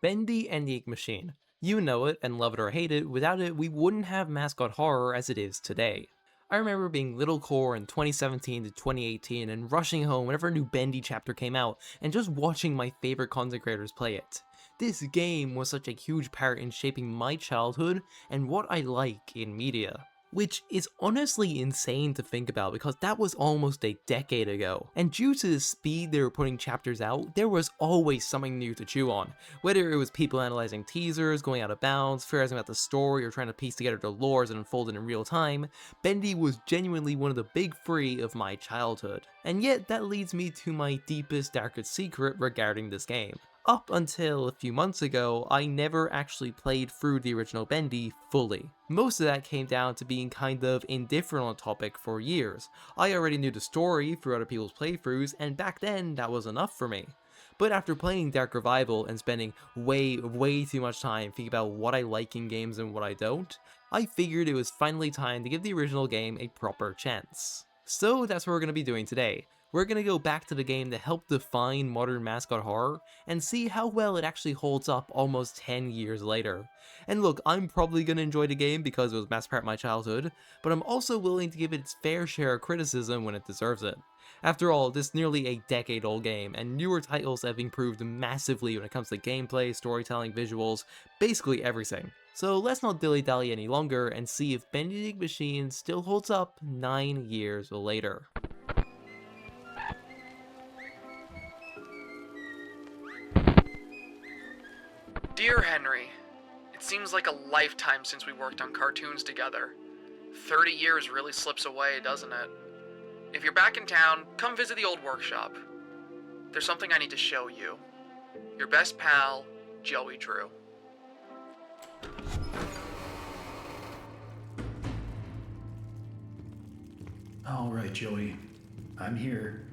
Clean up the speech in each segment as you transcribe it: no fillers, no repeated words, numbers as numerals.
Bendy and the Ink Machine. You know it and love it or hate it, without it we wouldn't have mascot horror as it is today. I remember being little core in 2017 to 2018 and rushing home whenever a new Bendy chapter came out and just watching my favorite content creators play it. This game was such a huge part in shaping my childhood and what I like in media. Which is honestly insane to think about because that was almost a decade ago. And due to the speed they were putting chapters out, there was always something new to chew on. Whether it was people analyzing teasers, going out of bounds, theorizing about the story, or trying to piece together the lore as it unfolded in real time, Bendy was genuinely one of the big three of my childhood. And yet that leads me to my deepest, darkest secret regarding this game. Up until a few months ago, I never actually played through the original Bendy fully. Most of that came down to being kind of indifferent on the topic for years. I already knew the story through other people's playthroughs, and back then that was enough for me. But after playing Dark Revival and spending way too much time thinking about what I like in games and what I don't, I figured it was finally time to give the original game a proper chance. So that's what we're going to be doing today. We're going to go back to the game that helped define modern mascot horror and see how well it actually holds up almost 10 years later. And look, I'm probably going to enjoy the game because it was mass part of my childhood, but I'm also willing to give it its fair share of criticism when it deserves it. After all, this is nearly a decade old game, and newer titles have improved massively when it comes to gameplay, storytelling, visuals, basically everything. So let's not dilly-dally any longer and see if Bendy the Ink Machine still holds up 9 years later. Dear Henry, it seems like a lifetime since we worked on cartoons together. 30 years really slips away, doesn't it? If you're back in town, come visit the old workshop. There's something I need to show you. Your best pal, Joey Drew. All right, Joey. I'm here.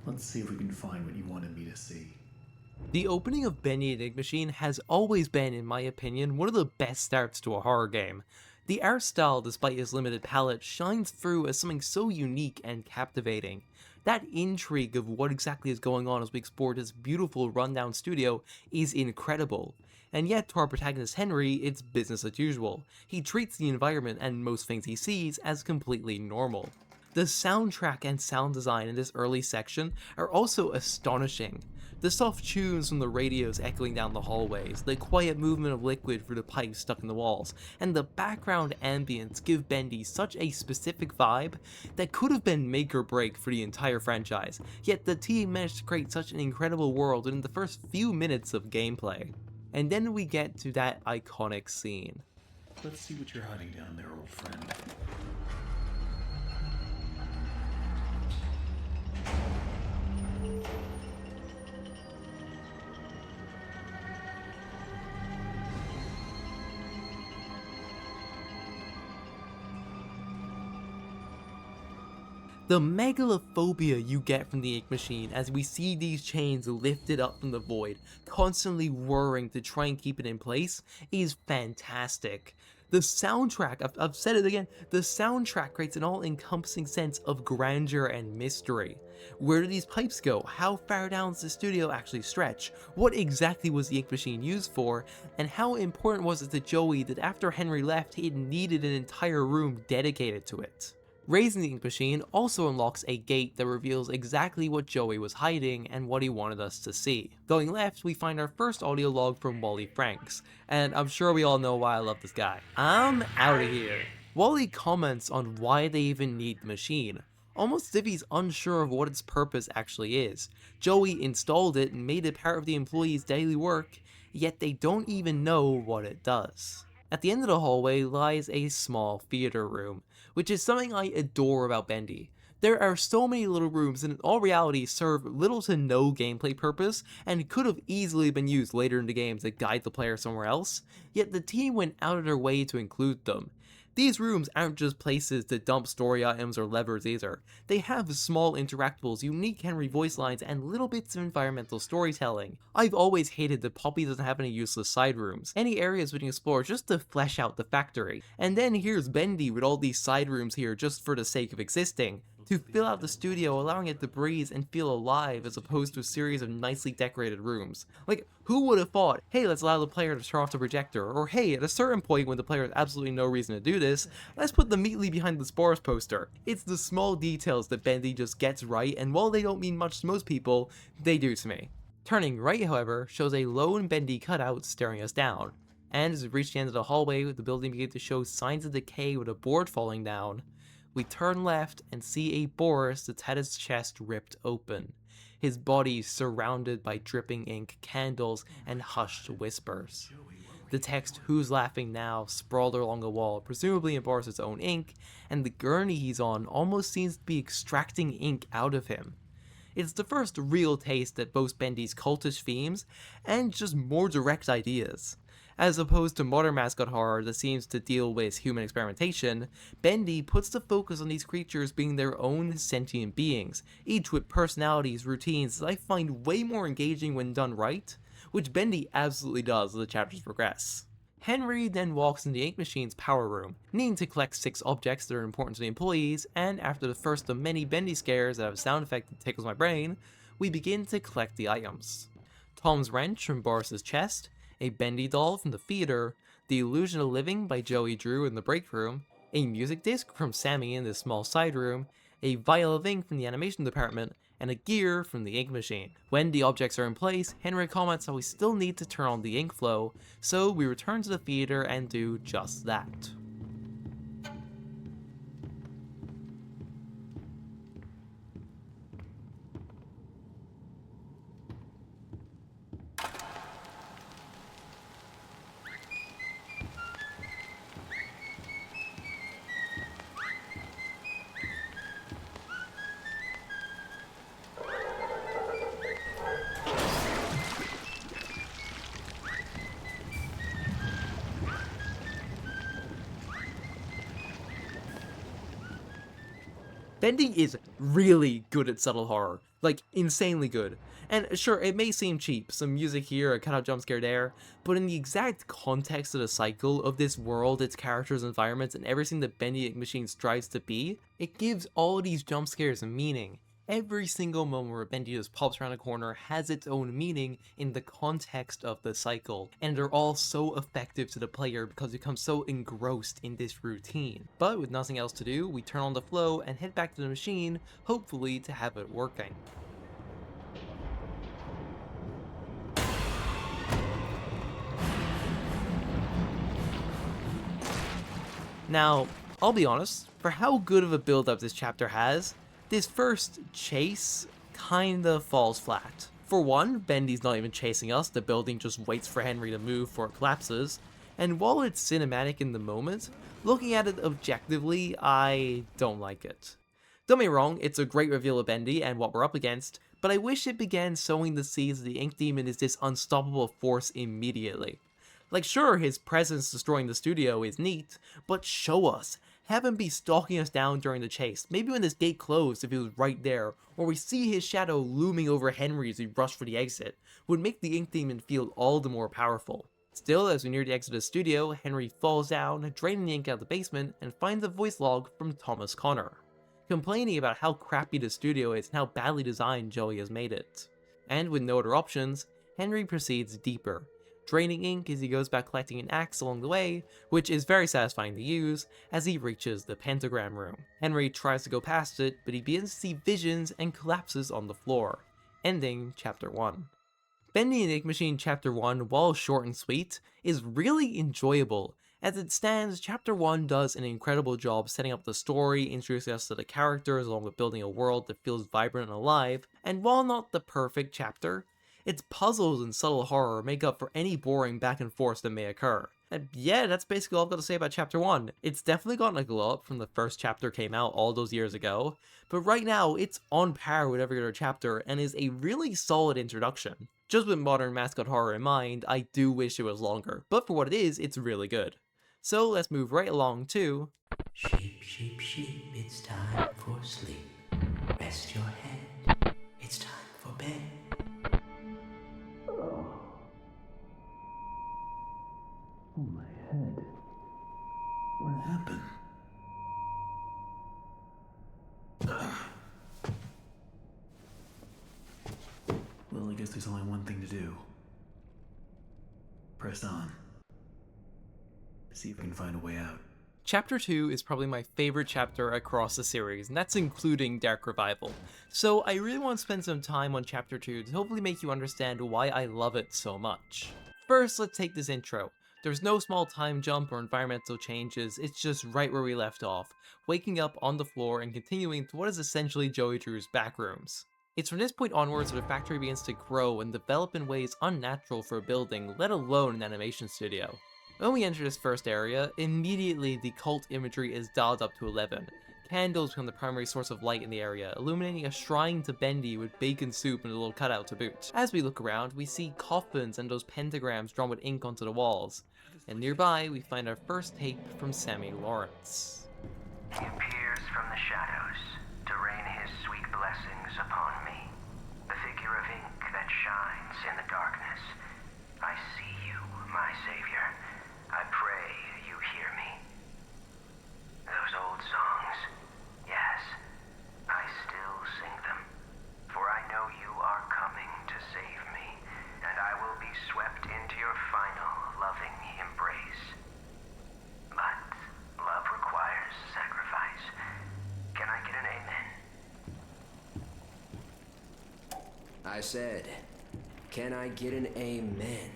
Let's see if we can find what you wanted me to see. The opening of Bendy the Ink Machine has always been, in my opinion, one of the best starts to a horror game. The art style, despite its limited palette, shines through as something so unique and captivating. That intrigue of what exactly is going on as we explore this beautiful rundown studio is incredible. And yet, to our protagonist Henry, it's business as usual. He treats the environment and most things he sees as completely normal. The soundtrack and sound design in this early section are also astonishing. The soft tunes from the radios echoing down the hallways, the quiet movement of liquid through the pipes stuck in the walls, and the background ambience give Bendy such a specific vibe that could have been make or break for the entire franchise, yet the team managed to create such an incredible world within the first few minutes of gameplay. And then we get to that iconic scene. Let's see what you're hiding down there, old friend. The megalophobia you get from the Ink Machine as we see these chains lifted up from the void, constantly whirring to try and keep it in place, is fantastic. The soundtrack, I've said it again, the soundtrack creates an all-encompassing sense of grandeur and mystery. Where do these pipes go? How far down does the studio actually stretch? What exactly was the Ink Machine used for? And how important was it to Joey that after Henry left, he needed an entire room dedicated to it? Raising the Ink Machine also unlocks a gate that reveals exactly what Joey was hiding and what he wanted us to see. Going left, we find our first audio log from Wally Franks, and I'm sure we all know why I love this guy. I'm out of here. Wally comments on why they even need the machine, almost as if he's unsure of what its purpose actually is. Joey installed it and made it part of the employees' daily work, yet they don't even know what it does. At the end of the hallway lies a small theater room, which is something I adore about Bendy. There are so many little rooms that in all reality serve little to no gameplay purpose and could have easily been used later in the game to guide the player somewhere else, yet the team went out of their way to include them. These rooms aren't just places to dump story items or levers either. They have small interactables, unique Henry voice lines, and little bits of environmental storytelling. I've always hated that Poppy doesn't have any useless side rooms, any areas we can explore just to flesh out the factory. And then here's Bendy with all these side rooms here just for the sake of existing. to fill out the studio, allowing it to breathe and feel alive as opposed to a series of nicely decorated rooms. Like, who would have thought, hey, let's allow the player to turn off the projector, or hey, at a certain point when the player has absolutely no reason to do this, let's put the Meatly behind the Spores poster. It's the small details that Bendy just gets right, and while they don't mean much to most people, they do to me. Turning right, however, shows a lone Bendy cutout staring us down, and as we reach the end of the hallway, the building begins to show signs of decay with a board falling down. We turn left and see a Boris that's had his chest ripped open, his body surrounded by dripping ink, candles, and hushed whispers. The text "Who's Laughing Now" sprawled along the wall, presumably in Boris's own ink, and the gurney he's on almost seems to be extracting ink out of him. It's the first real taste that boasts Bendy's cultish themes and just more direct ideas. As opposed to modern mascot horror that seems to deal with human experimentation, Bendy puts the focus on these creatures being their own sentient beings, each with personalities, routines that I find way more engaging when done right, which Bendy absolutely does as the chapters progress. Henry then walks in the ink machine's power room, needing to collect 6 objects that are important to the employees, and after the first of many Bendy scares that have a sound effect that tickles my brain, we begin to collect the items. Tom's wrench from Boris's chest, a Bendy doll from the theater, The Illusion of Living by Joey Drew in the break room, a music disc from Sammy in the small side room, a vial of ink from the animation department, and a gear from the ink machine. When the objects are in place, Henry comments how we still need to turn on the ink flow, so we return to the theater and do just that. Bendy is really good at subtle horror, like insanely good. And sure, it may seem cheap, some music here, a cut-out jump scare there, but in the exact context of the cycle of this world, its characters, environments, and everything that Bendy Ink Machine strives to be, it gives all these jump scares a meaning. Every single moment where Bendy just pops around a corner has its own meaning in the context of the cycle, and they're all so effective to the player because you become so engrossed in this routine. But with nothing else to do, we turn on the flow and head back to the machine, hopefully to have it working. Now, I'll be honest, for how good of a build-up this chapter has, this first chase kinda falls flat. For one, Bendy's not even chasing us, the building just waits for Henry to move before it collapses, and while it's cinematic in the moment, looking at it objectively, I don't like it. Don't get me wrong, it's a great reveal of Bendy and what we're up against, but I wish it began sowing the seeds that the Ink Demon is this unstoppable force immediately. Like sure, his presence destroying the studio is neat, but show us. Have him be stalking us down during the chase, maybe when this gate closed if he was right there, or we see his shadow looming over Henry as we rush for the exit, would make the Ink Demon feel all the more powerful. Still, as we near the exit of the studio, Henry falls down, draining the ink out of the basement, and finds a voice log from Thomas Connor, complaining about how crappy the studio is and how badly designed Joey has made it. And with no other options, Henry proceeds deeper, draining ink as he goes back collecting an axe along the way, which is very satisfying to use as he reaches the pentagram room. Henry tries to go past it, but he begins to see visions and collapses on the floor, ending Chapter 1. Bendy and Ink Machine Chapter 1, while short and sweet, is really enjoyable. As it stands, Chapter 1 does an incredible job setting up the story, introducing us to the characters along with building a world that feels vibrant and alive, and while not the perfect chapter, its puzzles and subtle horror make up for any boring back and forth that may occur. And yeah, that's basically all I've got to say about Chapter 1. It's definitely gotten a glow up from the first chapter came out all those years ago, but right now it's on par with every other chapter and is a really solid introduction. Just with modern mascot horror in mind, I do wish it was longer, but for what it is, it's really good. So let's move right along to... Sheep, sheep, sheep, it's time for sleep. Rest your head, it's time for bed. Oh, my head. What happened? there's only one thing to do. Press on. See if we can find a way out. Chapter 2 is probably my favorite chapter across the series, and that's including Dark Revival. So I really want to spend some time on Chapter 2 to hopefully make you understand why I love it so much. First, let's take this intro. There's no small time jump or environmental changes, it's just right where we left off, waking up on the floor and continuing to what is essentially Joey Drew's back rooms. It's from this point onwards that the factory begins to grow and develop in ways unnatural for a building, let alone an animation studio. When we enter this first area, immediately the cult imagery is dialed up to 11. Candles become the primary source of light in the area, illuminating a shrine to Bendy with bacon soup and a little cutout to boot. As we look around, we see coffins and those pentagrams drawn with ink onto the walls. And nearby, we find our first tape from Sammy Lawrence. He appears from the shadows to rain his sweet blessings upon me. The figure of ink that shines in the darkness. I see you, my savior. I pray you hear me. Those old songs, yes, I still sing them. For I know you are coming to save me, and I will be swept into your final loving embrace. But love requires sacrifice. Can I get an amen? I said, can I get an amen?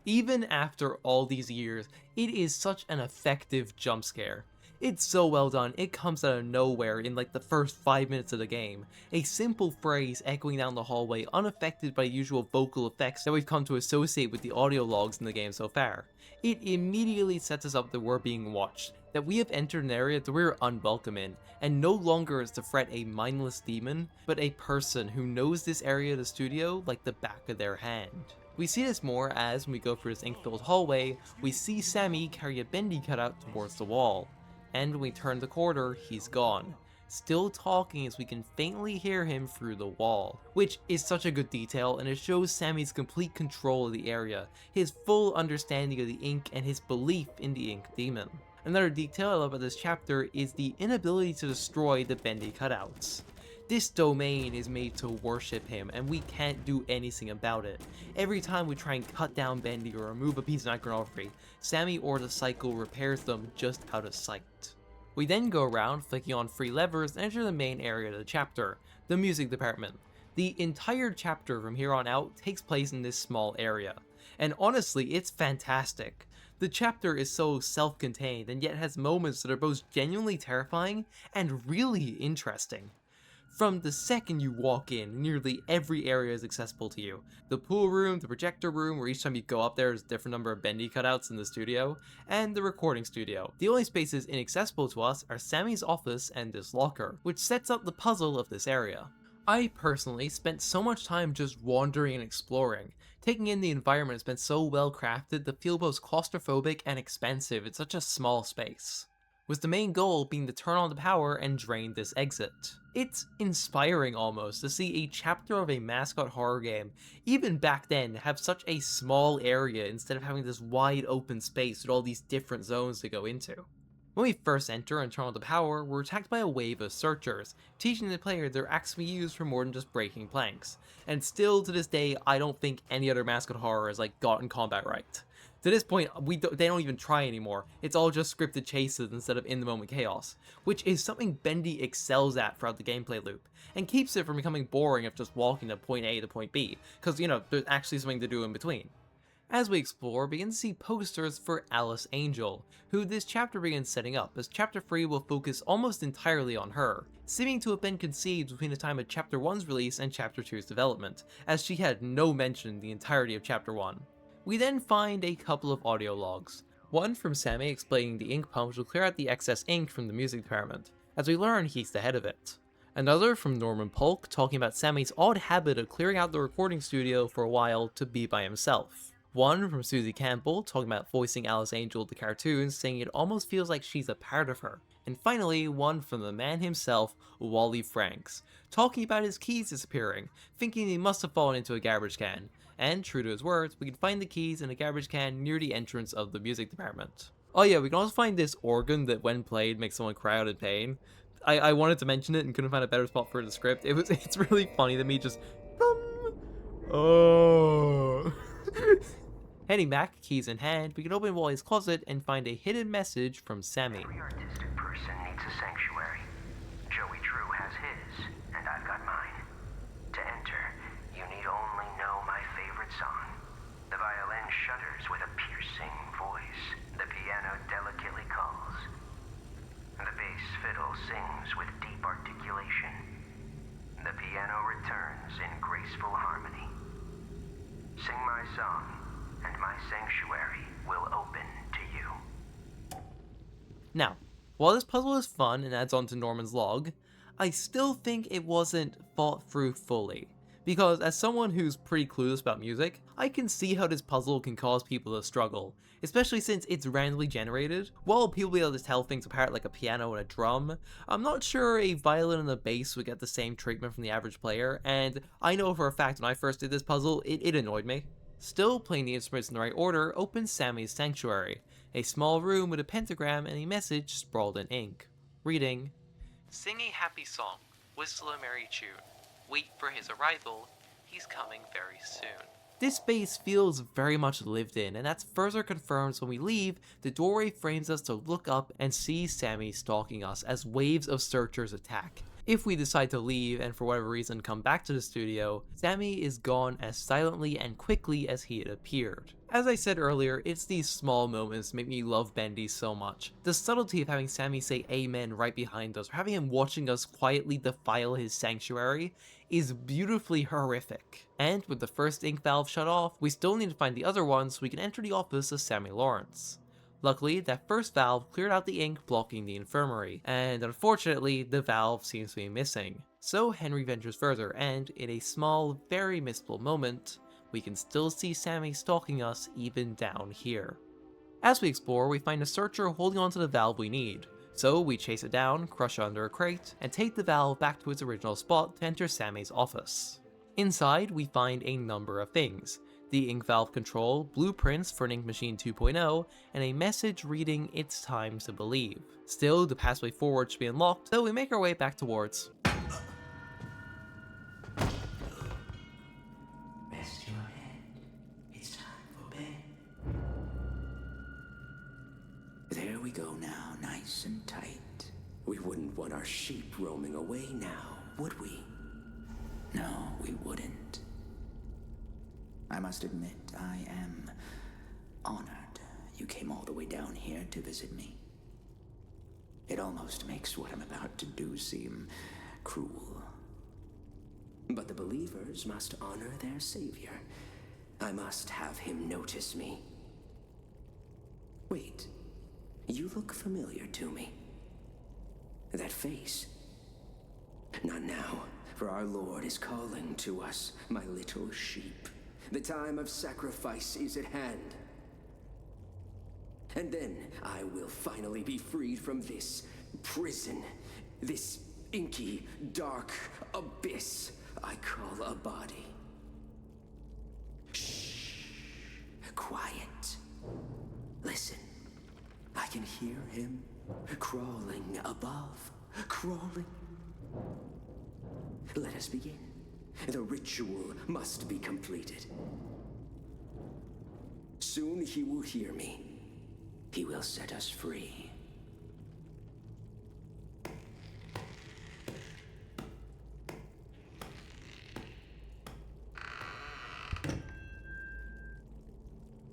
Even after all these years, it is such an effective jump scare. It's so well done, it comes out of nowhere in like the first 5 minutes of the game. A simple phrase echoing down the hallway unaffected by usual vocal effects that we've come to associate with the audio logs in the game so far. It immediately sets us up that we're being watched, that we have entered an area that we're unwelcome in, and no longer is the threat a mindless demon, but a person who knows this area of the studio like the back of their hand. We see this more as, when we go through this ink-filled hallway, we see Sammy carry a Bendy cutout towards the wall. And when we turn the corner, he's gone. Still talking as we can faintly hear him through the wall. Which is such a good detail, and it shows Sammy's complete control of the area, his full understanding of the ink, and his belief in the ink demon. Another detail I love about this chapter is the inability to destroy the Bendy cutouts. This domain is made to worship him, and we can't do anything about it. Every time we try and cut down Bendy or remove a piece of iconography, Sammy or the Cycle repairs them just out of sight. We then go around flicking on 3 levers and enter the main area of the chapter, the music department. The entire chapter from here on out takes place in this small area, and honestly, it's fantastic. The chapter is so self-contained and yet has moments that are both genuinely terrifying and really interesting. From the second you walk in, nearly every area is accessible to you. The pool room, the projector room, where each time you go up there is a different number of Bendy cutouts in the studio, and the recording studio. The only spaces inaccessible to us are Sammy's office and this locker, which sets up the puzzle of this area. I personally spent so much time just wandering and exploring, taking in the environment has been so well crafted to feel both claustrophobic and expansive in such a small space, with the main goal being to turn on the power and drain this exit. It's inspiring almost to see a chapter of a mascot horror game, even back then, have such a small area instead of having this wide open space with all these different zones to go into. When we first enter and turn on the power, we're attacked by a wave of searchers, teaching the player their axe can be used for more than just breaking planks. And still to this day, I don't think any other mascot horror has gotten combat right. To this point, they don't even try anymore. It's all just scripted chases instead of in-the-moment chaos, which is something Bendy excels at throughout the gameplay loop, and keeps it from becoming boring of just walking to point A to point B, because, there's actually something to do in between. As we explore, we begin to see posters for Alice Angel, who this chapter begins setting up, as Chapter 3 will focus almost entirely on her, seeming to have been conceived between the time of Chapter 1's release and Chapter 2's development, as she had no mention in the entirety of Chapter 1. We then find a couple of audio logs, one from Sammy explaining the ink pump will clear out the excess ink from the music department, as we learn he's the head of it. Another from Norman Polk talking about Sammy's odd habit of clearing out the recording studio for a while to be by himself. One from Susie Campbell talking about voicing Alice Angel the cartoons, saying it almost feels like she's a part of her. And finally, one from the man himself, Wally Franks, talking about his keys disappearing, thinking he must have fallen into a garbage can. And true to his words, we can find the keys in a garbage can near the entrance of the music department. Oh yeah, we can also find this organ that when played makes someone cry out in pain. I wanted to mention it and couldn't find a better spot for the script. It's really funny to me, just Oh. Heading back, keys in hand, we can open Wally's closet and find a hidden message from Sammy. Every artistic person needs a sanctuary. Joey Drew has his, and I've got mine. To enter, you need only know my favorite song. The violin shudders with a piercing voice. The piano delicately calls. The bass fiddle sings with deep articulation. The piano returns in graceful harmony. Sing my song, and my sanctuary will open to you. Now, while this puzzle is fun and adds on to Norman's log, I still think it wasn't thought through fully. Because as someone who's pretty clueless about music, I can see how this puzzle can cause people to struggle, especially since it's randomly generated. While people will be able to tell things apart like a piano and a drum, I'm not sure a violin and a bass would get the same treatment from the average player, and I know for a fact when I first did this puzzle, it annoyed me. Still, playing the instruments in the right order opens Sammy's sanctuary, a small room with a pentagram and a message sprawled in ink, reading, "Sing a happy song, whistle a merry tune. Wait for his arrival, he's coming very soon." This space feels very much lived in, and that's further confirmed when we leave. The doorway frames us to look up and see Sammy stalking us as waves of searchers attack. If we decide to leave and for whatever reason come back to the studio, Sammy is gone as silently and quickly as he had appeared. As I said earlier, it's these small moments that make me love Bendy so much. The subtlety of having Sammy say amen right behind us, or having him watching us quietly defile his sanctuary, is beautifully horrific. And with the first ink valve shut off, we still need to find the other one so we can enter the office of Sammy Lawrence. Luckily, that first valve cleared out the ink blocking the infirmary, and unfortunately, the valve seems to be missing. So Henry ventures further, and in a small, very missable moment, we can still see Sammy stalking us even down here. As we explore, we find a searcher holding onto the valve we need, so we chase it down, crush it under a crate, and take the valve back to its original spot to enter Sammy's office. Inside, we find a number of things: the ink valve control, blueprints for an ink machine 2.0, and a message reading "It's time to believe." Still, the pathway forward should be unlocked, so we make our way back towards Rest your head. It's time for bed. There we go now, nice and tight. We wouldn't want our sheep roaming away now, would we? No, we wouldn't. I must admit, I am honored you came all the way down here to visit me. It almost makes what I'm about to do seem cruel. But the believers must honor their savior. I must have him notice me. Wait, you look familiar to me. That face. Not now, for our Lord is calling to us, my little sheep. The time of sacrifice is at hand. And then I will finally be freed from this prison, this inky, dark abyss I call a body. Shh. Quiet. Listen. I can hear him crawling above. Crawling. Let us begin. The ritual must be completed. Soon he will hear me. He will set us free.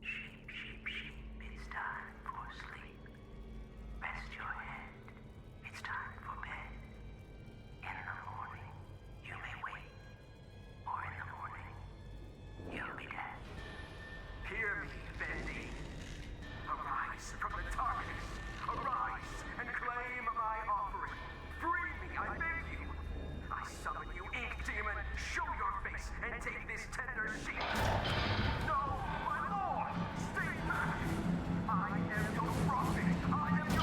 Sheep, sheep, sheep, it's time for sleep. Rest your head, it's time for bed. In the morning, you may wake, or in the morning, you'll be dead. Hear me, Bendy. Arise from the darkness. Arise and claim my offering. Free me, I beg you. I summon you, ink demon. Show your face and take this tender sheep. No, my lord, stay back. I am your prophet. I am your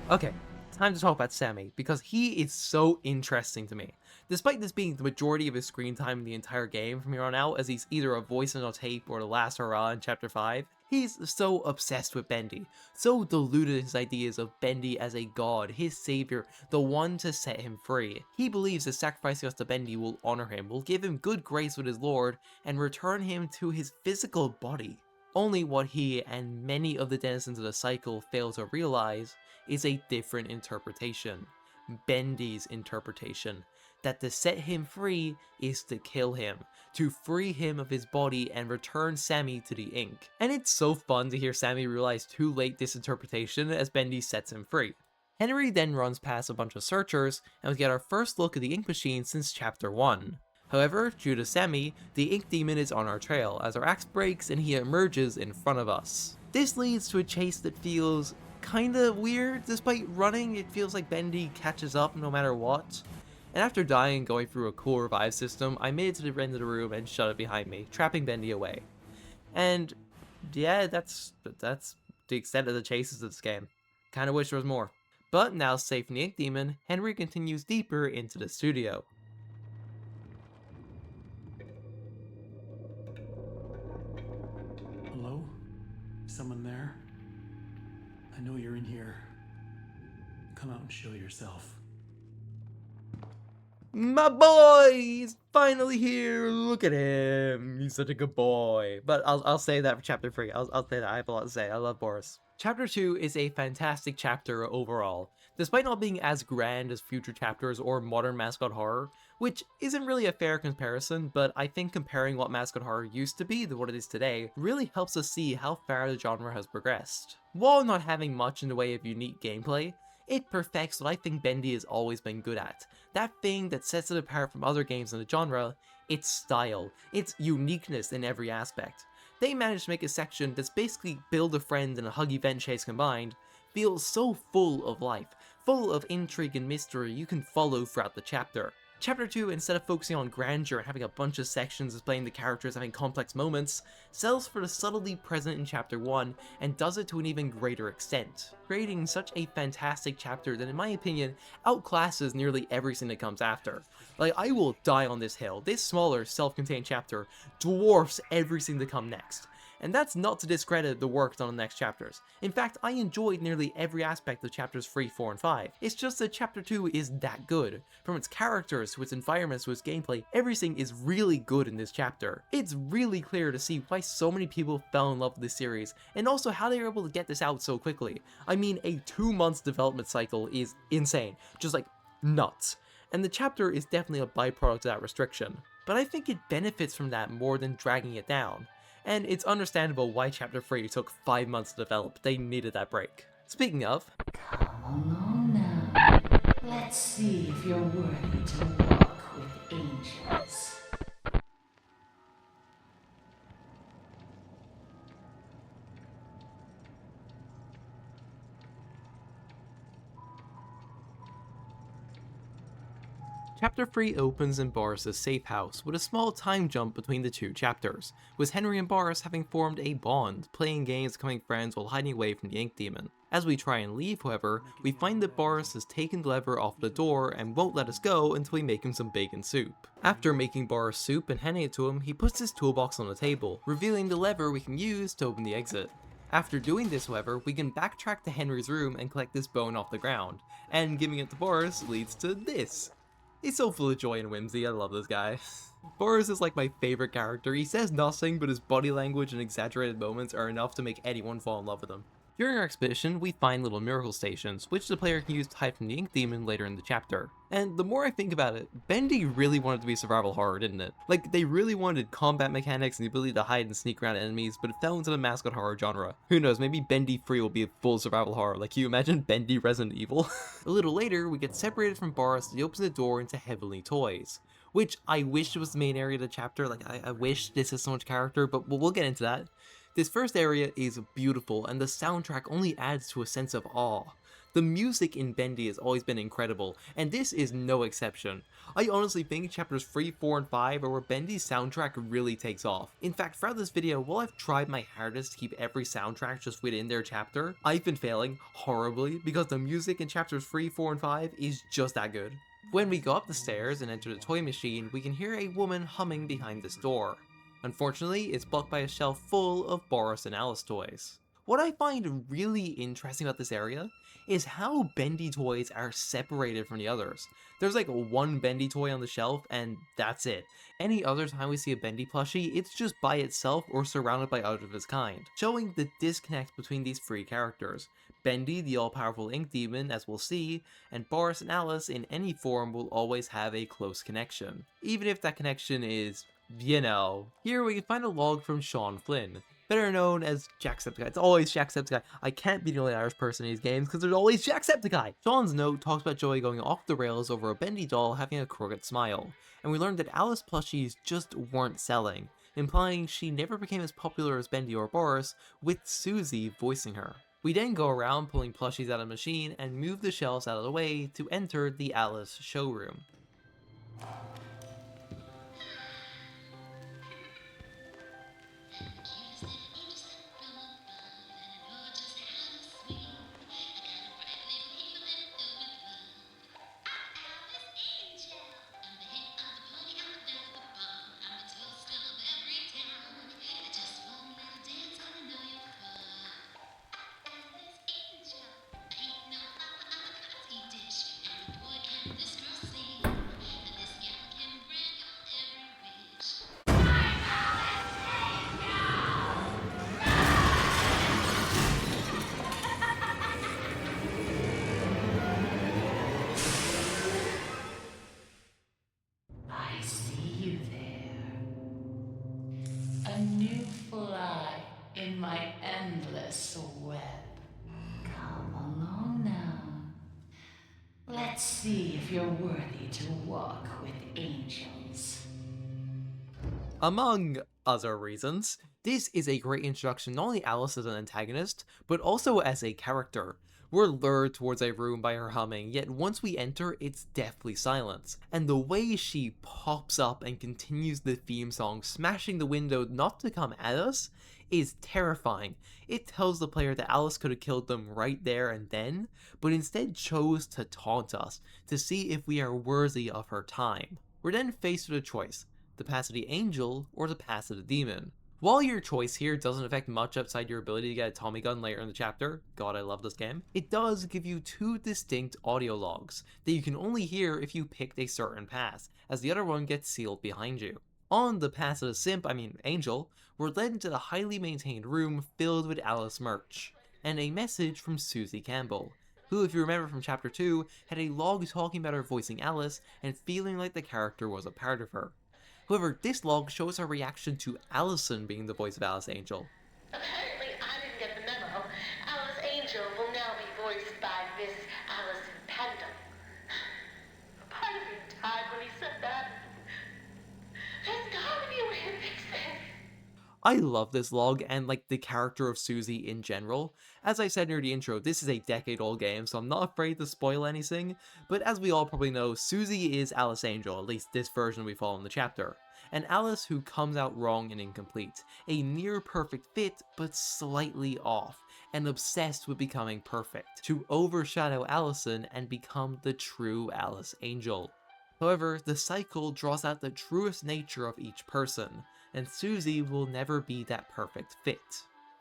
God. Okay, time to talk about Sammy, because he is so interesting to me. Despite this being the majority of his screen time in the entire game from here on out, as he's either a voice on a tape or the last hurrah in Chapter 5, He's so obsessed with Bendy, so deluded in his ideas of Bendy as a god, his savior, the one to set him free. He believes that sacrificing us to Bendy will honor him, will give him good grace with his lord, and return him to his physical body. Only what he and many of the denizens of the cycle fail to realize is a different interpretation. Bendy's interpretation. That to set him free is to kill him, to free him of his body and return Sammy to the ink. And it's so fun to hear Sammy realize too late this interpretation as Bendy sets him free. Henry then runs past a bunch of searchers, and we get our first look at the ink machine since chapter 1. However, due to Sammy, the ink demon is on our trail as our axe breaks and he emerges in front of us. This leads to a chase that feels kinda weird. Despite running, it feels like Bendy catches up no matter what. And after dying and going through a cool revive system, I made it to the end of the room and shut it behind me, trapping Bendy away. And yeah, that's the extent of the chases of this game. Kinda wish there was more. But now safe from the ink demon, Henry continues deeper into the studio. Hello? Someone there? I know you're in here. Come out and show yourself. My boy! He's finally here! Look at him! He's such a good boy. But I'll say that for chapter 3. I'll say that. I have a lot to say. I love Boris. Chapter 2 is a fantastic chapter overall. Despite not being as grand as future chapters or modern mascot horror, which isn't really a fair comparison, but I think comparing what mascot horror used to be to what it is today really helps us see how far the genre has progressed. While not having much in the way of unique gameplay, it perfects what I think Bendy has always been good at. That thing that sets it apart from other games in the genre, its style, its uniqueness in every aspect. They managed to make a section that's basically Build a Friend and a Huggy Vent Chase combined feel so full of life, full of intrigue and mystery you can follow throughout the chapter. Chapter 2, instead of focusing on grandeur and having a bunch of sections displaying the characters having complex moments, sells for the subtlety present in Chapter 1 and does it to an even greater extent, creating such a fantastic chapter that in my opinion outclasses nearly everything that comes after. Like, I will die on this hill, this smaller self-contained chapter dwarfs everything to come next. And that's not to discredit the work done on the next chapters. In fact, I enjoyed nearly every aspect of chapters 3, 4, and 5. It's just that chapter 2 is that good. From its characters, to its environments, to its gameplay, everything is really good in this chapter. It's really clear to see why so many people fell in love with this series, and also how they were able to get this out so quickly. I mean, a 2 months development cycle is insane. Just like, nuts. And the chapter is definitely a byproduct of that restriction. But I think it benefits from that more than dragging it down. And it's understandable why Chapter 3 took 5 months to develop. They needed that break. Speaking of... Come along now. Let's see if you're worthy to walk with angels. Chapter 3 opens in Boris's safe house, with a small time jump between the two chapters, with Henry and Boris having formed a bond, playing games, becoming friends while hiding away from the ink demon. As we try and leave, however, we find that Boris has taken the lever off the door and won't let us go until we make him some bacon soup. After making Boris soup and handing it to him, he puts his toolbox on the table, revealing the lever we can use to open the exit. After doing this, however, we can backtrack to Henry's room and collect this bone off the ground, and giving it to Boris leads to this. He's so full of joy and whimsy, I love this guy. Boris is like my favorite character. He says nothing, but his body language and exaggerated moments are enough to make anyone fall in love with him. During our expedition, we find little miracle stations, which the player can use to hide from the ink demon later in the chapter. And the more I think about it, Bendy really wanted to be survival horror, didn't it? Like, they really wanted combat mechanics and the ability to hide and sneak around enemies, but it fell into the mascot horror genre. Who knows, maybe Bendy 3 will be a full survival horror. Like, can you imagine Bendy Resident Evil? A little later, we get separated from Boris and he opens the door into Heavenly Toys, which I wish was the main area of the chapter. Like, I wish this has so much character, but we'll get into that. This first area is beautiful, and the soundtrack only adds to a sense of awe. The music in Bendy has always been incredible, and this is no exception. I honestly think chapters 3, 4, and 5 are where Bendy's soundtrack really takes off. In fact, throughout this video, while I've tried my hardest to keep every soundtrack just within their chapter, I've been failing horribly because the music in chapters 3, 4, and 5 is just that good. When we go up the stairs and enter the toy machine, we can hear a woman humming behind this door. Unfortunately, it's blocked by a shelf full of Boris and Alice toys. What I find really interesting about this area is how Bendy toys are separated from the others. There's like one Bendy toy on the shelf and that's it. Any other time we see a Bendy plushie, it's just by itself or surrounded by others of its kind, showing the disconnect between these three characters. Bendy, the all-powerful ink demon, as we'll see, and Boris and Alice in any form will always have a close connection. Even if that connection is, you know. Here we can find a log from Sean Flynn, better known as Jacksepticeye. It's always Jacksepticeye. I can't be the only Irish person in these games because there's always Jacksepticeye! Sean's note talks about Joey going off the rails over a Bendy doll having a crooked smile, and we learned that Alice plushies just weren't selling, implying she never became as popular as Bendy or Boris, with Susie voicing her. We then go around pulling plushies out of the machine and move the shelves out of the way to enter the Alice showroom. I see you there. A new fly in my endless web. Come along now. Let's see if you're worthy to walk with angels. Among other reasons, this is a great introduction not only Alice as an antagonist, but also as a character. We're lured towards a room by her humming, yet once we enter, it's deathly silent. And the way she pops up and continues the theme song, smashing the window not to come at us, is terrifying. It tells the player that Alice could have killed them right there and then, but instead chose to taunt us, to see if we are worthy of her time. We're then faced with a choice: to pass the angel or to pass the demon. While your choice here doesn't affect much outside your ability to get a Tommy gun later in the chapter, god I love this game, it does give you two distinct audio logs that you can only hear if you picked a certain path, as the other one gets sealed behind you. On the path of the angel, we're led into the highly maintained room filled with Alice merch, and a message from Susie Campbell, who, if you remember from chapter 2, had a log talking about her voicing Alice and feeling like the character was a part of her. However, this log shows her reaction to Allison being the voice of Alice Angel. Apparently, I didn't get the memo. Alice Angel will now be voiced by Miss Allison Pandem. A part of me died when he said that. There's gotta be a way to fix this. I love this log and like the character of Susie in general. As I said near the intro, this is a decade-old game, so I'm not afraid to spoil anything, but as we all probably know, Susie is Alice Angel, at least this version we follow in the chapter. An Alice who comes out wrong and incomplete, a near-perfect fit but slightly off, and obsessed with becoming perfect, to overshadow Allison and become the true Alice Angel. However, the cycle draws out the truest nature of each person, and Susie will never be that perfect fit.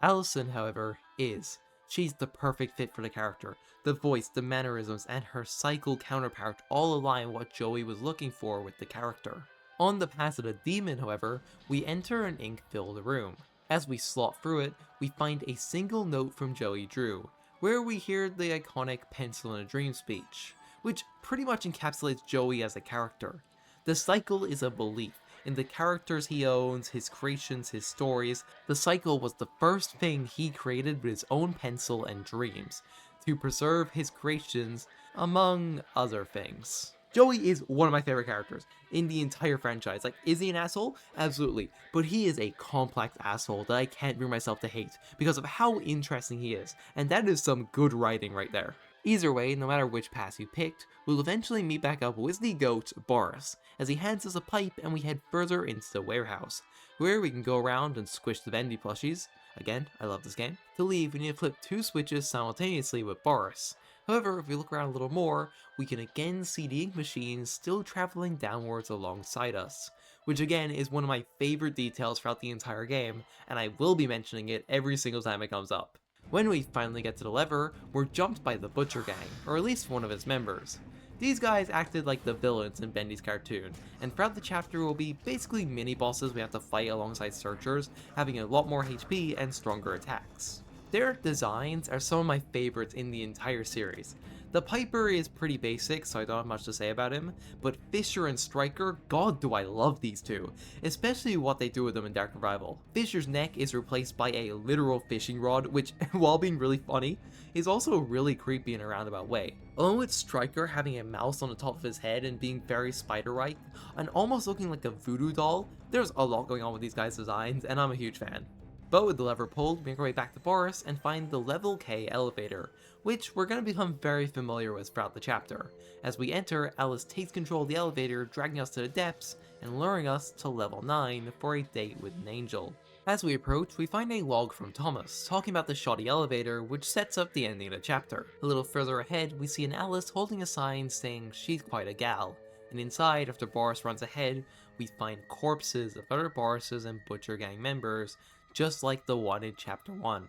Allison, however, is. She's the perfect fit for the character. The voice, the mannerisms, and her cycle counterpart all align what Joey was looking for with the character. On the path of the demon, however, we enter an ink-filled room. As we slot through it, we find a single note from Joey Drew, where we hear the iconic pencil in a dream speech, which pretty much encapsulates Joey as a character. The cycle is a belief in the characters he owns, his creations, his stories. The cycle was the first thing he created with his own pencil and dreams, to preserve his creations, among other things. Joey is one of my favorite characters in the entire franchise. Like, is he an asshole? Absolutely. But he is a complex asshole that I can't bring myself to hate because of how interesting he is, and that is some good writing right there. Either way, no matter which path you picked, we'll eventually meet back up with the goat, Boris, as he hands us a pipe and we head further into the warehouse, where we can go around and squish the Bendy plushies. Again, I love this game. To leave, we need to flip two switches simultaneously with Boris. However, if we look around a little more, we can again see the ink machine still traveling downwards alongside us, which again is one of my favorite details throughout the entire game, and I will be mentioning it every single time it comes up. When we finally get to the lever, we're jumped by the Butcher Gang, or at least one of its members. These guys acted like the villains in Bendy's cartoon, and throughout the chapter will be basically mini-bosses we have to fight alongside searchers, having a lot more HP and stronger attacks. Their designs are some of my favorites in the entire series. The Piper is pretty basic, so I don't have much to say about him, but Fisher and Striker, god do I love these two, especially what they do with them in Dark Revival. Fisher's neck is replaced by a literal fishing rod, which, while being really funny, is also really creepy in a roundabout way. Along with Striker having a mouse on the top of his head and being very spider-like, and almost looking like a voodoo doll, there's a lot going on with these guys' designs, and I'm a huge fan. But with the lever pulled, we make our way back to Boris and find the level K elevator, which we're going to become very familiar with throughout the chapter. As we enter, Alice takes control of the elevator, dragging us to the depths and luring us to level 9 for a date with an angel. As we approach, we find a log from Thomas, talking about the shoddy elevator, which sets up the ending of the chapter. A little further ahead, we see an Alice holding a sign saying she's quite a gal, and inside, after Boris runs ahead, we find corpses of other Borises and Butcher Gang members, just like the one in chapter 1,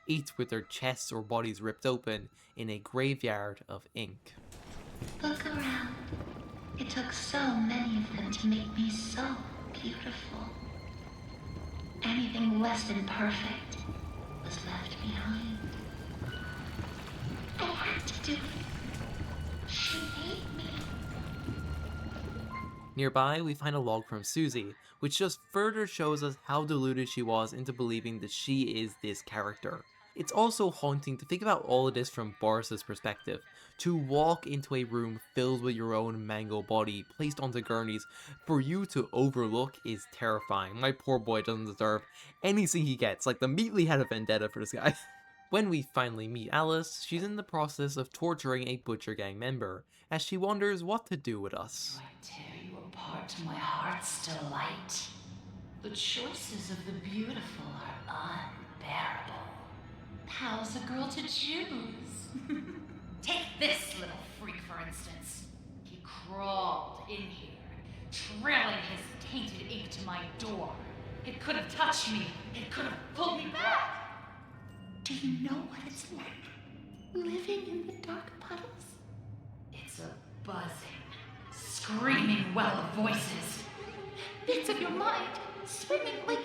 each with their chests or bodies ripped open in a graveyard of ink. Look around. It took so many of them to make me so beautiful. Anything less than perfect was left behind. I had to do it. She made me. Nearby, we find a log from Susie, which just further shows us how deluded she was into believing that she is this character. It's also haunting to think about all of this from Boris's perspective. To walk into a room filled with your own mangled body placed onto gurneys for you to overlook is terrifying. My poor boy doesn't deserve anything he gets, like the Meatly had a vendetta for this guy. When we finally meet Alice, she's in the process of torturing a Butcher Gang member, as she wonders what to do with us. I tear you apart to my heart's delight. The choices of the beautiful are unbearable. How's a girl to choose? Take this little freak, for instance. He crawled in here, trailing his tainted ink to my door. It could have touched me. It could have pulled me back. Do you know what it's like, living in the dark puddles? It's a buzzing, screaming well of voices. Bits of your mind swimming like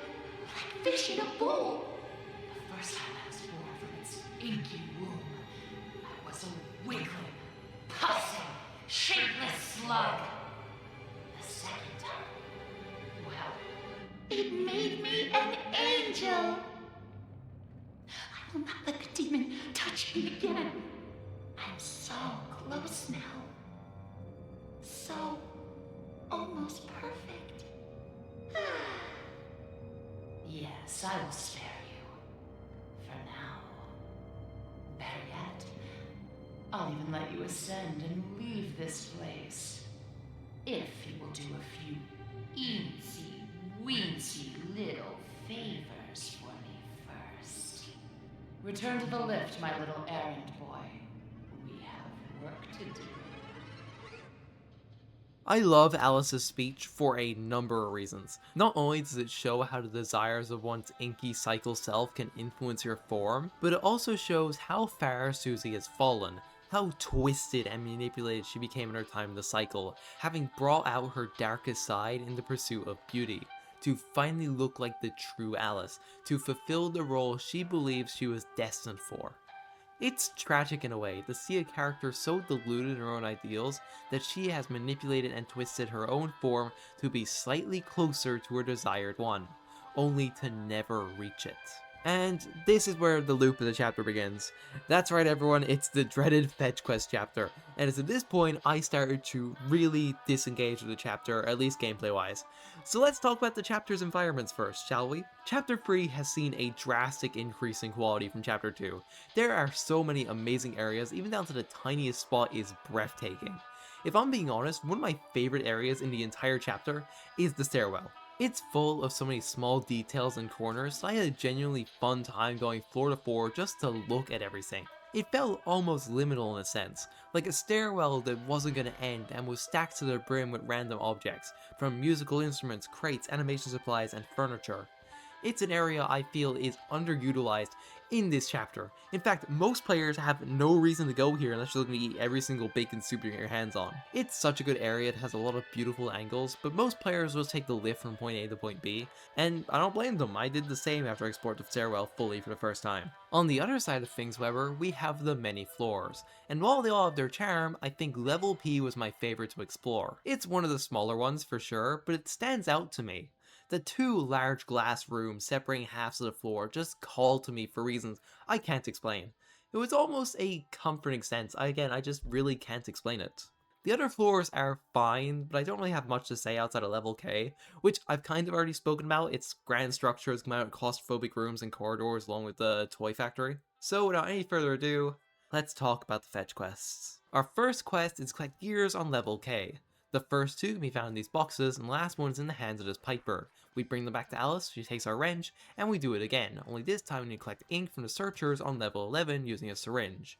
fish in a bowl. The first time I was born from its inky womb, I was a wiggling, pulsing, shapeless slug. The second time, well, it made me an angel. I will not let the demon touch me again. I'm so close now. So almost perfect. Yes, I will spare you. For now. Better yet, I'll even let you ascend and leave this place. If you will do a few eensy-weensy little favors for me first. Return to the lift, my little errand boy. We have work to do. I love Alice's speech for a number of reasons. Not only does it show how the desires of one's inky cycle self can influence your form, but it also shows how far Susie has fallen, how twisted and manipulated she became in her time in the cycle, having brought out her darkest side in the pursuit of beauty, to finally look like the true Alice, to fulfill the role she believes she was destined for. It's tragic in a way to see a character so deluded in her own ideals that she has manipulated and twisted her own form to be slightly closer to her desired one, only to never reach it. And this is where the loop of the chapter begins. That's right everyone, it's the dreaded fetch quest chapter, and it's at this point I started to really disengage with the chapter, at least gameplay wise. So let's talk about the chapter's environments first, shall we? Chapter 3 has seen a drastic increase in quality from chapter 2. There are so many amazing areas, even down to the tiniest spot is breathtaking. If I'm being honest, one of my favorite areas in the entire chapter is the stairwell. It's full of so many small details and corners, so I had a genuinely fun time going floor to floor just to look at everything. It felt almost liminal in a sense, like a stairwell that wasn't going to end and was stacked to the brim with random objects, from musical instruments, crates, animation supplies, and furniture. It's an area I feel is underutilized in this chapter. In fact, most players have no reason to go here unless you're looking to eat every single bacon soup you get your hands on. It's such a good area, it has a lot of beautiful angles, but most players will take the lift from point A to point B, and I don't blame them. I did the same after I explored the stairwell fully for the first time. On the other side of things, however, we have the many floors, and while they all have their charm, I think level P was my favorite to explore. It's one of the smaller ones for sure, but it stands out to me. The two large glass rooms separating halves of the floor just called to me for reasons I can't explain. It was almost a comforting sense. I just really can't explain it. The other floors are fine, but I don't really have much to say outside of level K, which I've kind of already spoken about. Its grand structures come out of claustrophobic rooms and corridors along with the toy factory. So without any further ado, let's talk about the fetch quests. Our first quest is collect gears on level K. The first two can be found in these boxes, and the last one is in the hands of this Piper. We bring them back to Alice, she takes our wrench, and we do it again, only this time we need to collect ink from the searchers on level 11 using a syringe.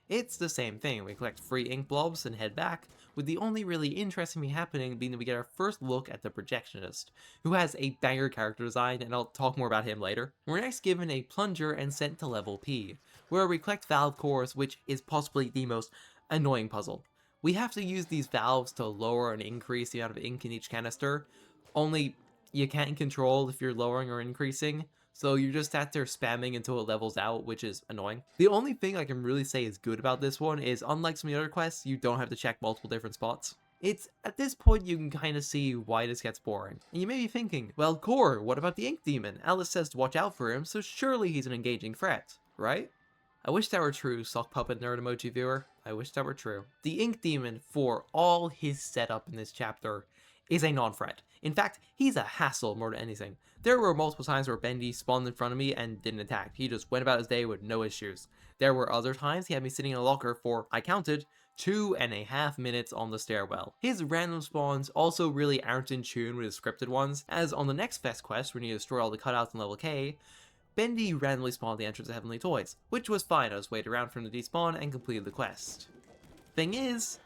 It's the same thing, we collect free ink blobs and head back, with the only really interesting thing happening being that we get our first look at the projectionist, who has a banger character design, and I'll talk more about him later. We're next given a plunger and sent to level P, where we collect valve cores, which is possibly the most annoying puzzle. We have to use these valves to lower and increase the amount of ink in each canister, only you can't control if you're lowering or increasing, so you're just sat there spamming until it levels out, which is annoying. The only thing I can really say is good about this one is, unlike some of the other quests, you don't have to check multiple different spots. It's at this point you can kind of see why this gets boring. And you may be thinking, well, Core, what about the ink demon? Alice says to watch out for him, so surely he's an engaging threat, right? I wish that were true, sock puppet nerd emoji viewer. I wish that were true. The ink demon, for all his setup in this chapter, is a non-threat. In fact, he's a hassle more than anything. There were multiple times where Bendy spawned in front of me and didn't attack. He just went about his day with no issues. There were other times he had me sitting in a locker for, I counted, 2.5 minutes on the stairwell. His random spawns also really aren't in tune with his scripted ones, as on the next fest quest where you need to destroy all the cutouts in level K, Bendy randomly spawned at the entrance of Heavenly Toys, which was fine. I just waited around for him to despawn and completed the quest. Thing is,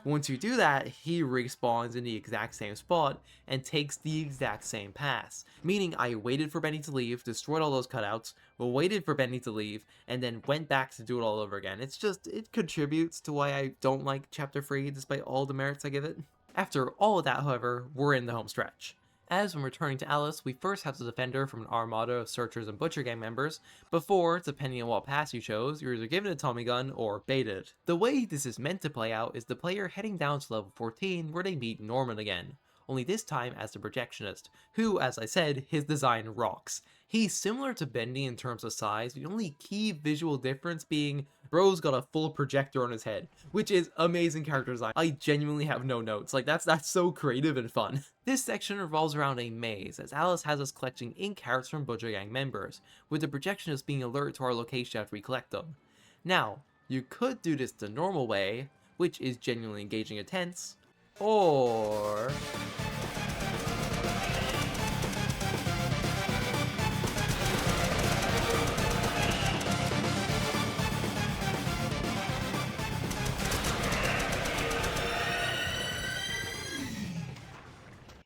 once you do that, he respawns in the exact same spot and takes the exact same pass. Meaning I waited for Bendy to leave, destroyed all those cutouts, waited for Bendy to leave, and then went back to do it all over again. It's just, it contributes to why I don't like Chapter 3 despite all the merits I give it. After all of that, however, we're in the home stretch. As when returning to Alice, we first have to defend her from an armada of searchers and butcher gang members, before, depending on what pass you chose, you're either given a Tommy gun or baited. The way this is meant to play out is the player heading down to level 14 where they meet Norman again, only this time as the projectionist, who, as I said, his design rocks. He's similar to Bendy in terms of size, the only key visual difference being bro's got a full projector on his head, which is amazing character design. I genuinely have no notes, like that's so creative and fun. This section revolves around a maze, as Alice has us collecting ink cards from Butcher Gang members, with the projectionist being alerted to our location after we collect them. Now, you could do this the normal way, which is genuinely engaging and tense, or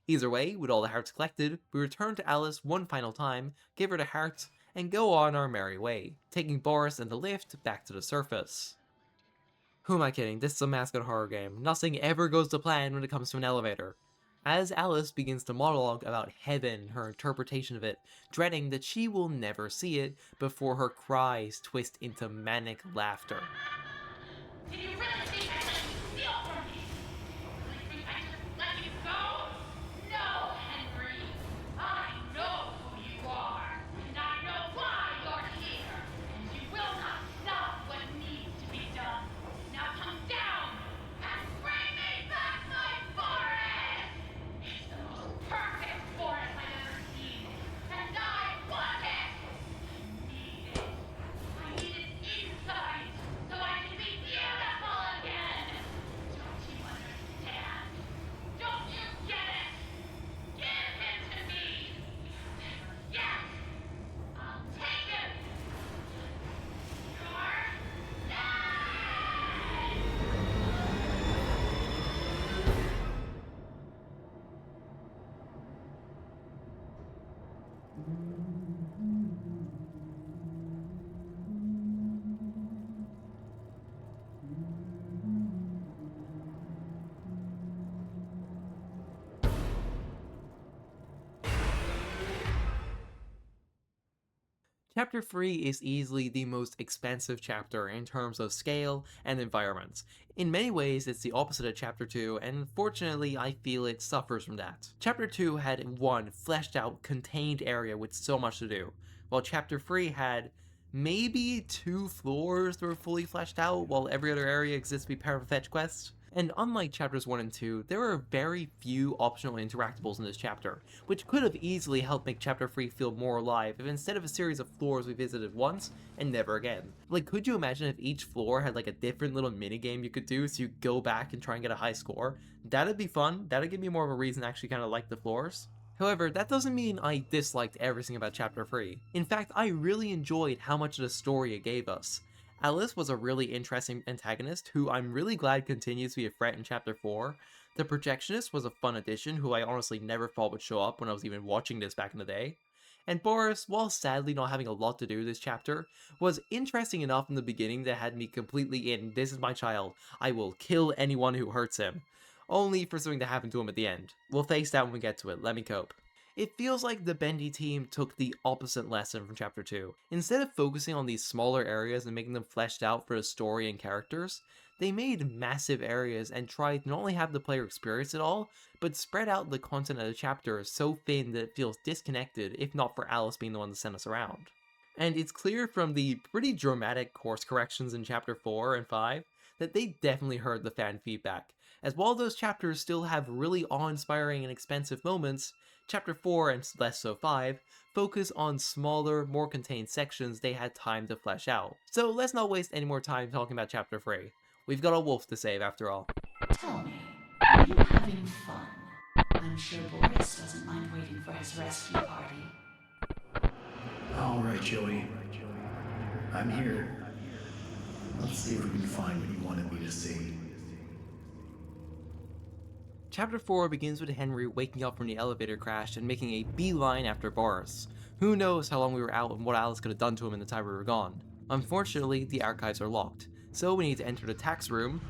either way, with all the hearts collected, we return to Alice one final time, give her the heart, and go on our merry way, taking Boris and the lift back to the surface. Who am I kidding? This is a mascot horror game. Nothing ever goes to plan when it comes to an elevator. As Alice begins to monologue about heaven, her interpretation of it, dreading that she will never see it before her cries twist into manic laughter. Did you really think I let you steal from me? Really think I just let you go? No, Henry. I know who you are, and I know why you're here. And you will not stop what needs to be done. Now come down and bring me back my forest! It's the most perfect forest I've ever seen, and I want it! I need it inside, so I can Chapter 3 is easily the most expensive chapter in terms of scale and environments. In many ways, it's the opposite of Chapter 2, and fortunately, I feel it suffers from that. Chapter 2 had one fleshed out, contained area with so much to do, while Chapter 3 had maybe 2 floors that were fully fleshed out, while every other area exists to be part of a fetch quest. And unlike chapters 1 and 2, there are very few optional interactables in this chapter, which could have easily helped make chapter 3 feel more alive if instead of a series of floors we visited once and never again. Like, could you imagine if each floor had like a different little minigame you could do so you go back and try and get a high score? That'd be fun, that'd give me more of a reason to actually kind of like the floors. However, that doesn't mean I disliked everything about Chapter 3. In fact, I really enjoyed how much of the story it gave us. Alice was a really interesting antagonist who I'm really glad continues to be a threat in Chapter 4. The Projectionist was a fun addition who I honestly never thought would show up when I was even watching this back in the day. And Boris, while sadly not having a lot to do this chapter, was interesting enough in the beginning that had me completely in, this is my child, I will kill anyone who hurts him. Only for something to happen to him at the end. We'll face that when we get to it, let me cope. It feels like the Bendy team took the opposite lesson from Chapter 2. Instead of focusing on these smaller areas and making them fleshed out for the story and characters, they made massive areas and tried to not only have the player experience it all, but spread out the content of the chapter so thin that it feels disconnected, if not for Alice being the one to send us around. And it's clear from the pretty dramatic course corrections in Chapter 4 and 5 that they definitely heard the fan feedback, as while those chapters still have really awe-inspiring and expensive moments, Chapter 4 and less so 5 focus on smaller, more contained sections they had time to flesh out. So let's not waste any more time talking about Chapter 3. We've got a wolf to save after all. Tell me, are you having fun? I'm sure Boris doesn't mind waiting for his rescue party. All right, Joey. I'm here. Let's see if we can find what you wanted me to see. Chapter 4 begins with Henry waking up from the elevator crash and making a beeline after Boris. Who knows how long we were out and what Alice could have done to him in the time we were gone. Unfortunately, the archives are locked, so we need to enter the tax room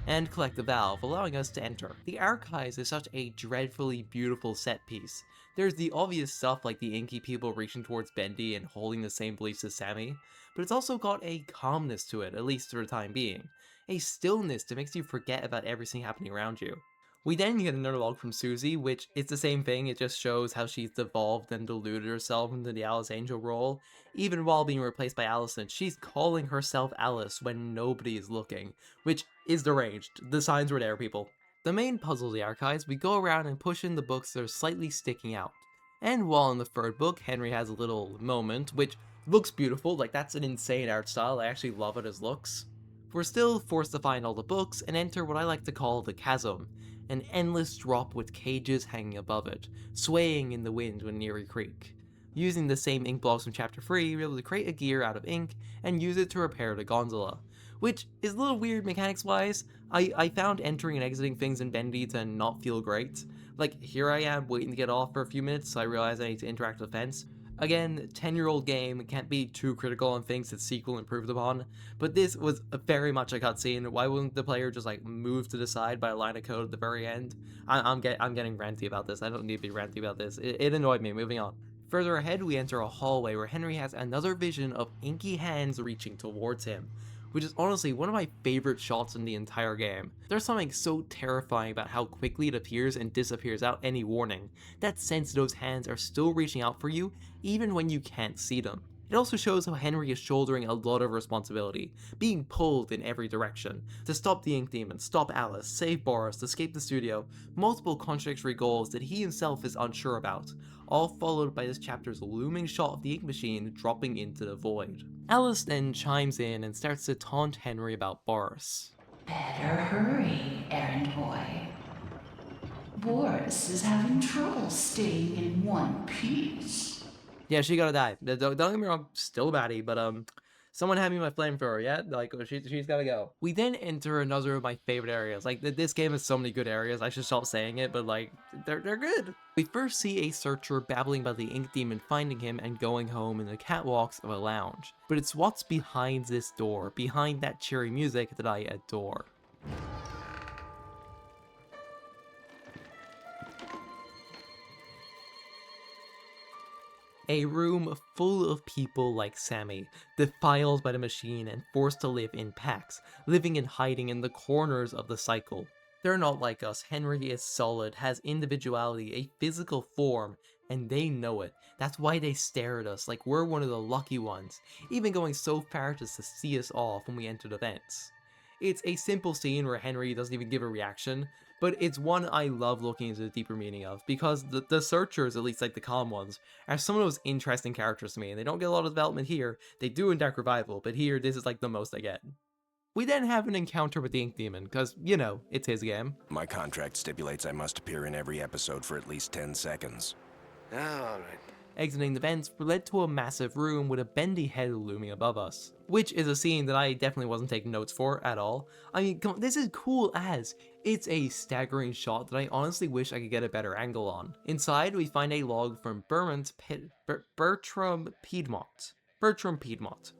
and collect the valve, allowing us to enter. The archives is such a dreadfully beautiful set piece. There's the obvious stuff like the inky people reaching towards Bendy and holding the same beliefs as Sammy, but it's also got a calmness to it, at least for the time being. A stillness that makes you forget about everything happening around you. We then get another log from Susie, which is the same thing, it just shows how she's devolved and diluted herself into the Alice Angel role. Even while being replaced by Allison, she's calling herself Alice when nobody is looking, which is deranged. The signs were there, people. The main puzzle of the archives, we go around and push in the books that are slightly sticking out. And while in the third book, Henry has a little moment, which looks beautiful, like that's an insane art style, I actually love it as looks. We're still forced to find all the books and enter what I like to call the chasm, an endless drop with cages hanging above it, swaying in the wind when near a creek. Using the same ink blocks from Chapter 3, we're able to create a gear out of ink and use it to repair the gondola, which is a little weird mechanics wise. I found entering and exiting things in Bendy to not feel great. Like, here I am waiting to get off for a few minutes, so I realize I need to interact with the fence. Again, 10-year-old game, can't be too critical on things that sequel improved upon, but this was very much a cutscene. Why wouldn't the player just like move to the side by a line of code at the very end? I'm getting ranty about this. I don't need to be ranty about this. It annoyed me. Moving on. Further ahead, we enter a hallway where Henry has another vision of inky hands reaching towards him, which is honestly one of my favorite shots in the entire game. There's something so terrifying about how quickly it appears and disappears without any warning. That sense those hands are still reaching out for you, even when you can't see them. It also shows how Henry is shouldering a lot of responsibility, being pulled in every direction, to stop the Ink Demon, stop Alice, save Boris, escape the studio, multiple contradictory goals that he himself is unsure about, all followed by this chapter's looming shot of the ink machine dropping into the void. Alice then chimes in and starts to taunt Henry about Boris. Better hurry, errand boy. Boris is having trouble staying in one piece. Yeah, she gotta die. Don't get me wrong, still a baddie, but someone hand me my flamethrower, yeah? Like, she's gotta go. We then enter another of my favorite areas. Like, this game has so many good areas, I should stop saying it, but like, they're good. We first see a searcher babbling about the Ink Demon finding him and going home in the catwalks of a lounge. But it's what's behind this door, behind that cheery music that I adore. A room full of people like Sammy, defiled by the machine and forced to live in packs, living and hiding in the corners of the cycle. They're not like us. Henry is solid, has individuality, a physical form, and they know it. That's why they stare at us like we're one of the lucky ones, even going so far as to see us off when we enter the vents. It's a simple scene where Henry doesn't even give a reaction, but it's one I love looking into the deeper meaning of, because the Searchers, at least like the calm ones, are some of those interesting characters to me, and they don't get a lot of development here. They do in Dark Revival, but here this is like the most I get. We then have an encounter with the Ink Demon, because, you know, it's his game. My contract stipulates I must appear in every episode for at least 10 seconds. All right. Exiting the vents led to a massive room with a bendy head looming above us, which is a scene that I definitely wasn't taking notes for at all. I mean, come on, this is cool as. It's a staggering shot that I honestly wish I could get a better angle on. Inside, we find a log from Bertram Piedmont.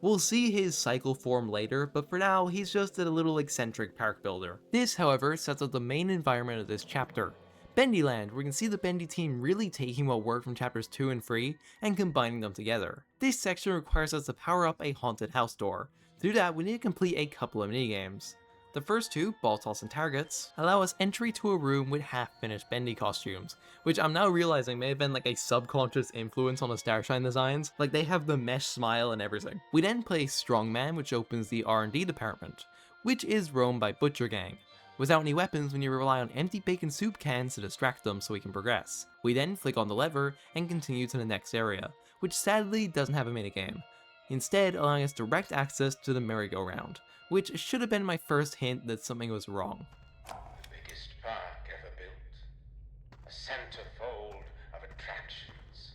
We'll see his cycle form later, but for now, he's just a little eccentric park builder. This, however, sets up the main environment of this chapter. Bendyland, where we can see the Bendy team really taking what worked from chapters 2 and 3 and combining them together. This section requires us to power up a haunted house door. To do that, we need to complete a couple of minigames. The first two, ball toss and targets, allow us entry to a room with half-finished Bendy costumes, which I'm now realizing may have been like a subconscious influence on the Starshine designs, like they have the mesh smile and everything. We then play Strongman, which opens the R&D department, which is roamed by Butcher Gang. Without any weapons, we need to rely on empty bacon soup cans to distract them so we can progress. We then flick on the lever and continue to the next area, which sadly doesn't have a minigame, instead allowing us direct access to the merry-go-round, which should have been my first hint that something was wrong. The biggest park ever built. A centerfold of attractions.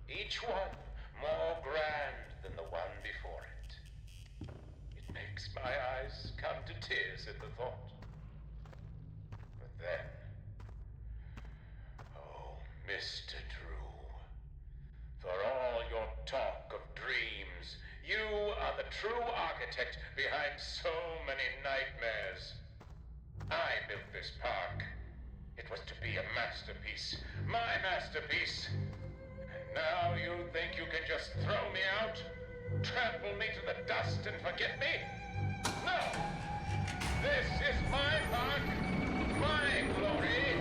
Each one more grand than the one before it. It makes my eyes come to tears at the thought. But then, oh, Mr. Drew, for all your talk of dreams, you are the true architect behind so many nightmares. I built this park. It was to be a masterpiece. My masterpiece. And now you think you can just throw me out? Trample me to the dust and forget me? No! This is my park. My glory.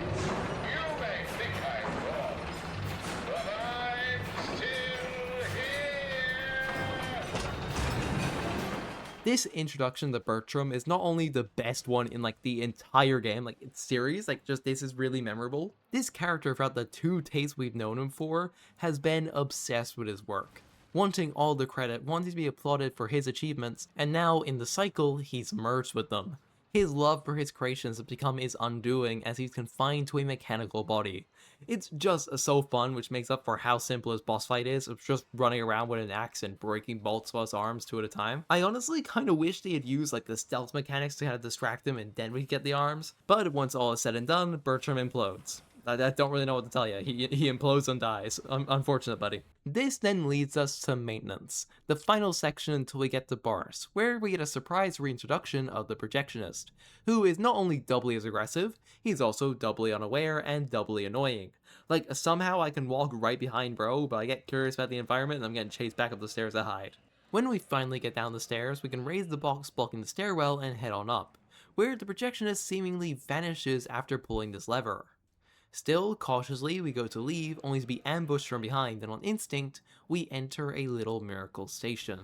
You may think I'm wrong, but I'm still here. This introduction to Bertram is not only the best one in like the entire game, like its series, like just this is really memorable. This character, throughout the 2 tastes we've known him for, has been obsessed with his work, wanting all the credit, wanting to be applauded for his achievements, and now in the cycle, he's merged with them. His love for his creations has become his undoing as he's confined to a mechanical body. It's just so fun, which makes up for how simple his boss fight is, of just running around with an axe and breaking bolts of his arms 2 at a time. I honestly kind of wish they had used like the stealth mechanics to kind of distract him and then we get the arms, but once all is said and done, Bertram implodes. I don't really know what to tell you. He implodes and dies. Unfortunate, buddy. This then leads us to maintenance, the final section until we get to Boris, where we get a surprise reintroduction of the projectionist, who is not only doubly as aggressive, he's also doubly unaware and doubly annoying. Like, somehow I can walk right behind bro, but I get curious about the environment and I'm getting chased back up the stairs to hide. When we finally get down the stairs, we can raise the box blocking the stairwell and head on up, where the projectionist seemingly vanishes after pulling this lever. Still, cautiously, we go to leave, only to be ambushed from behind, and on instinct, we enter a little miracle station.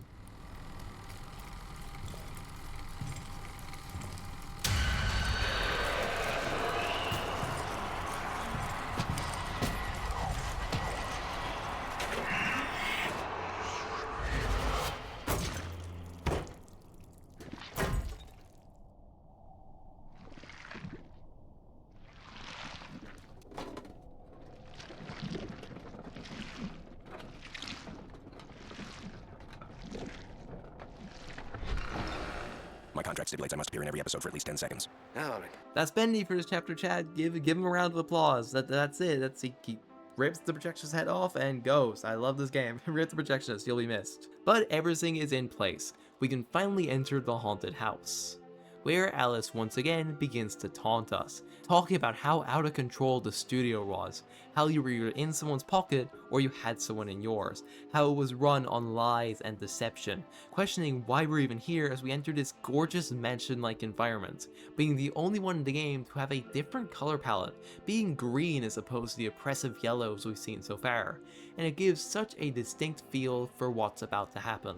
My contract stipulates I must appear in every episode for at least 10 seconds. All right. That's Bendy for this chapter, Chad. Give him a round of applause. That's it. He rips the projectionist's head off and goes. I love this game. Rip the projectionist, you'll be missed. But everything is in place. We can finally enter the haunted house. where Alice once again begins to taunt us, talking about how out of control the studio was, how you were either in someone's pocket or you had someone in yours, how it was run on lies and deception, questioning why we're even here as we enter this gorgeous mansion-like environment, being the only one in the game to have a different color palette, being green as opposed to the oppressive yellows we've seen so far, and it gives such a distinct feel for what's about to happen.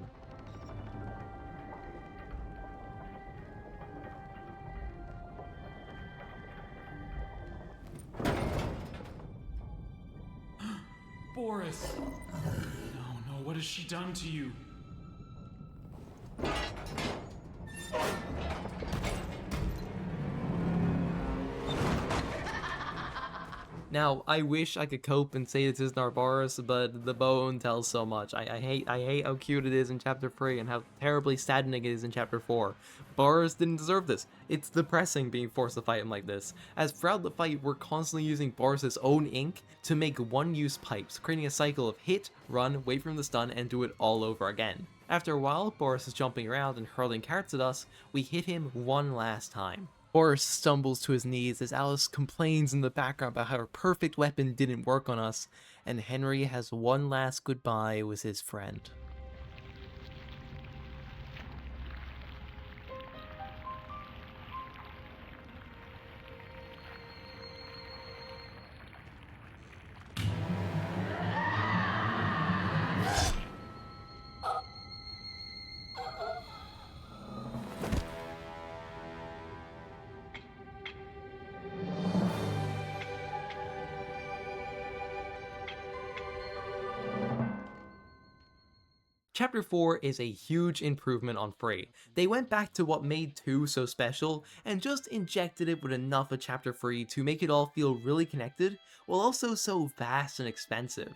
Boris! No, what has she done to you? Now, I wish I could cope and say this isn't our Boris, but the bone tells so much. I hate how cute it is in Chapter 3 and how terribly saddening it is in Chapter 4. Boris didn't deserve this. It's depressing being forced to fight him like this, as throughout the fight we're constantly using Boris's own ink to make one-use pipes, creating a cycle of hit, run, wait for him to stun, and do it all over again. After a while, Boris is jumping around and hurling carrots at us, we hit him one last time. Boris stumbles to his knees as Alice complains in the background about how her perfect weapon didn't work on us, and Henry has one last goodbye with his friend. Chapter 4 is a huge improvement on 3. They went back to what made 2 so special, and just injected it with enough of Chapter 3 to make it all feel really connected, while also so vast and expensive.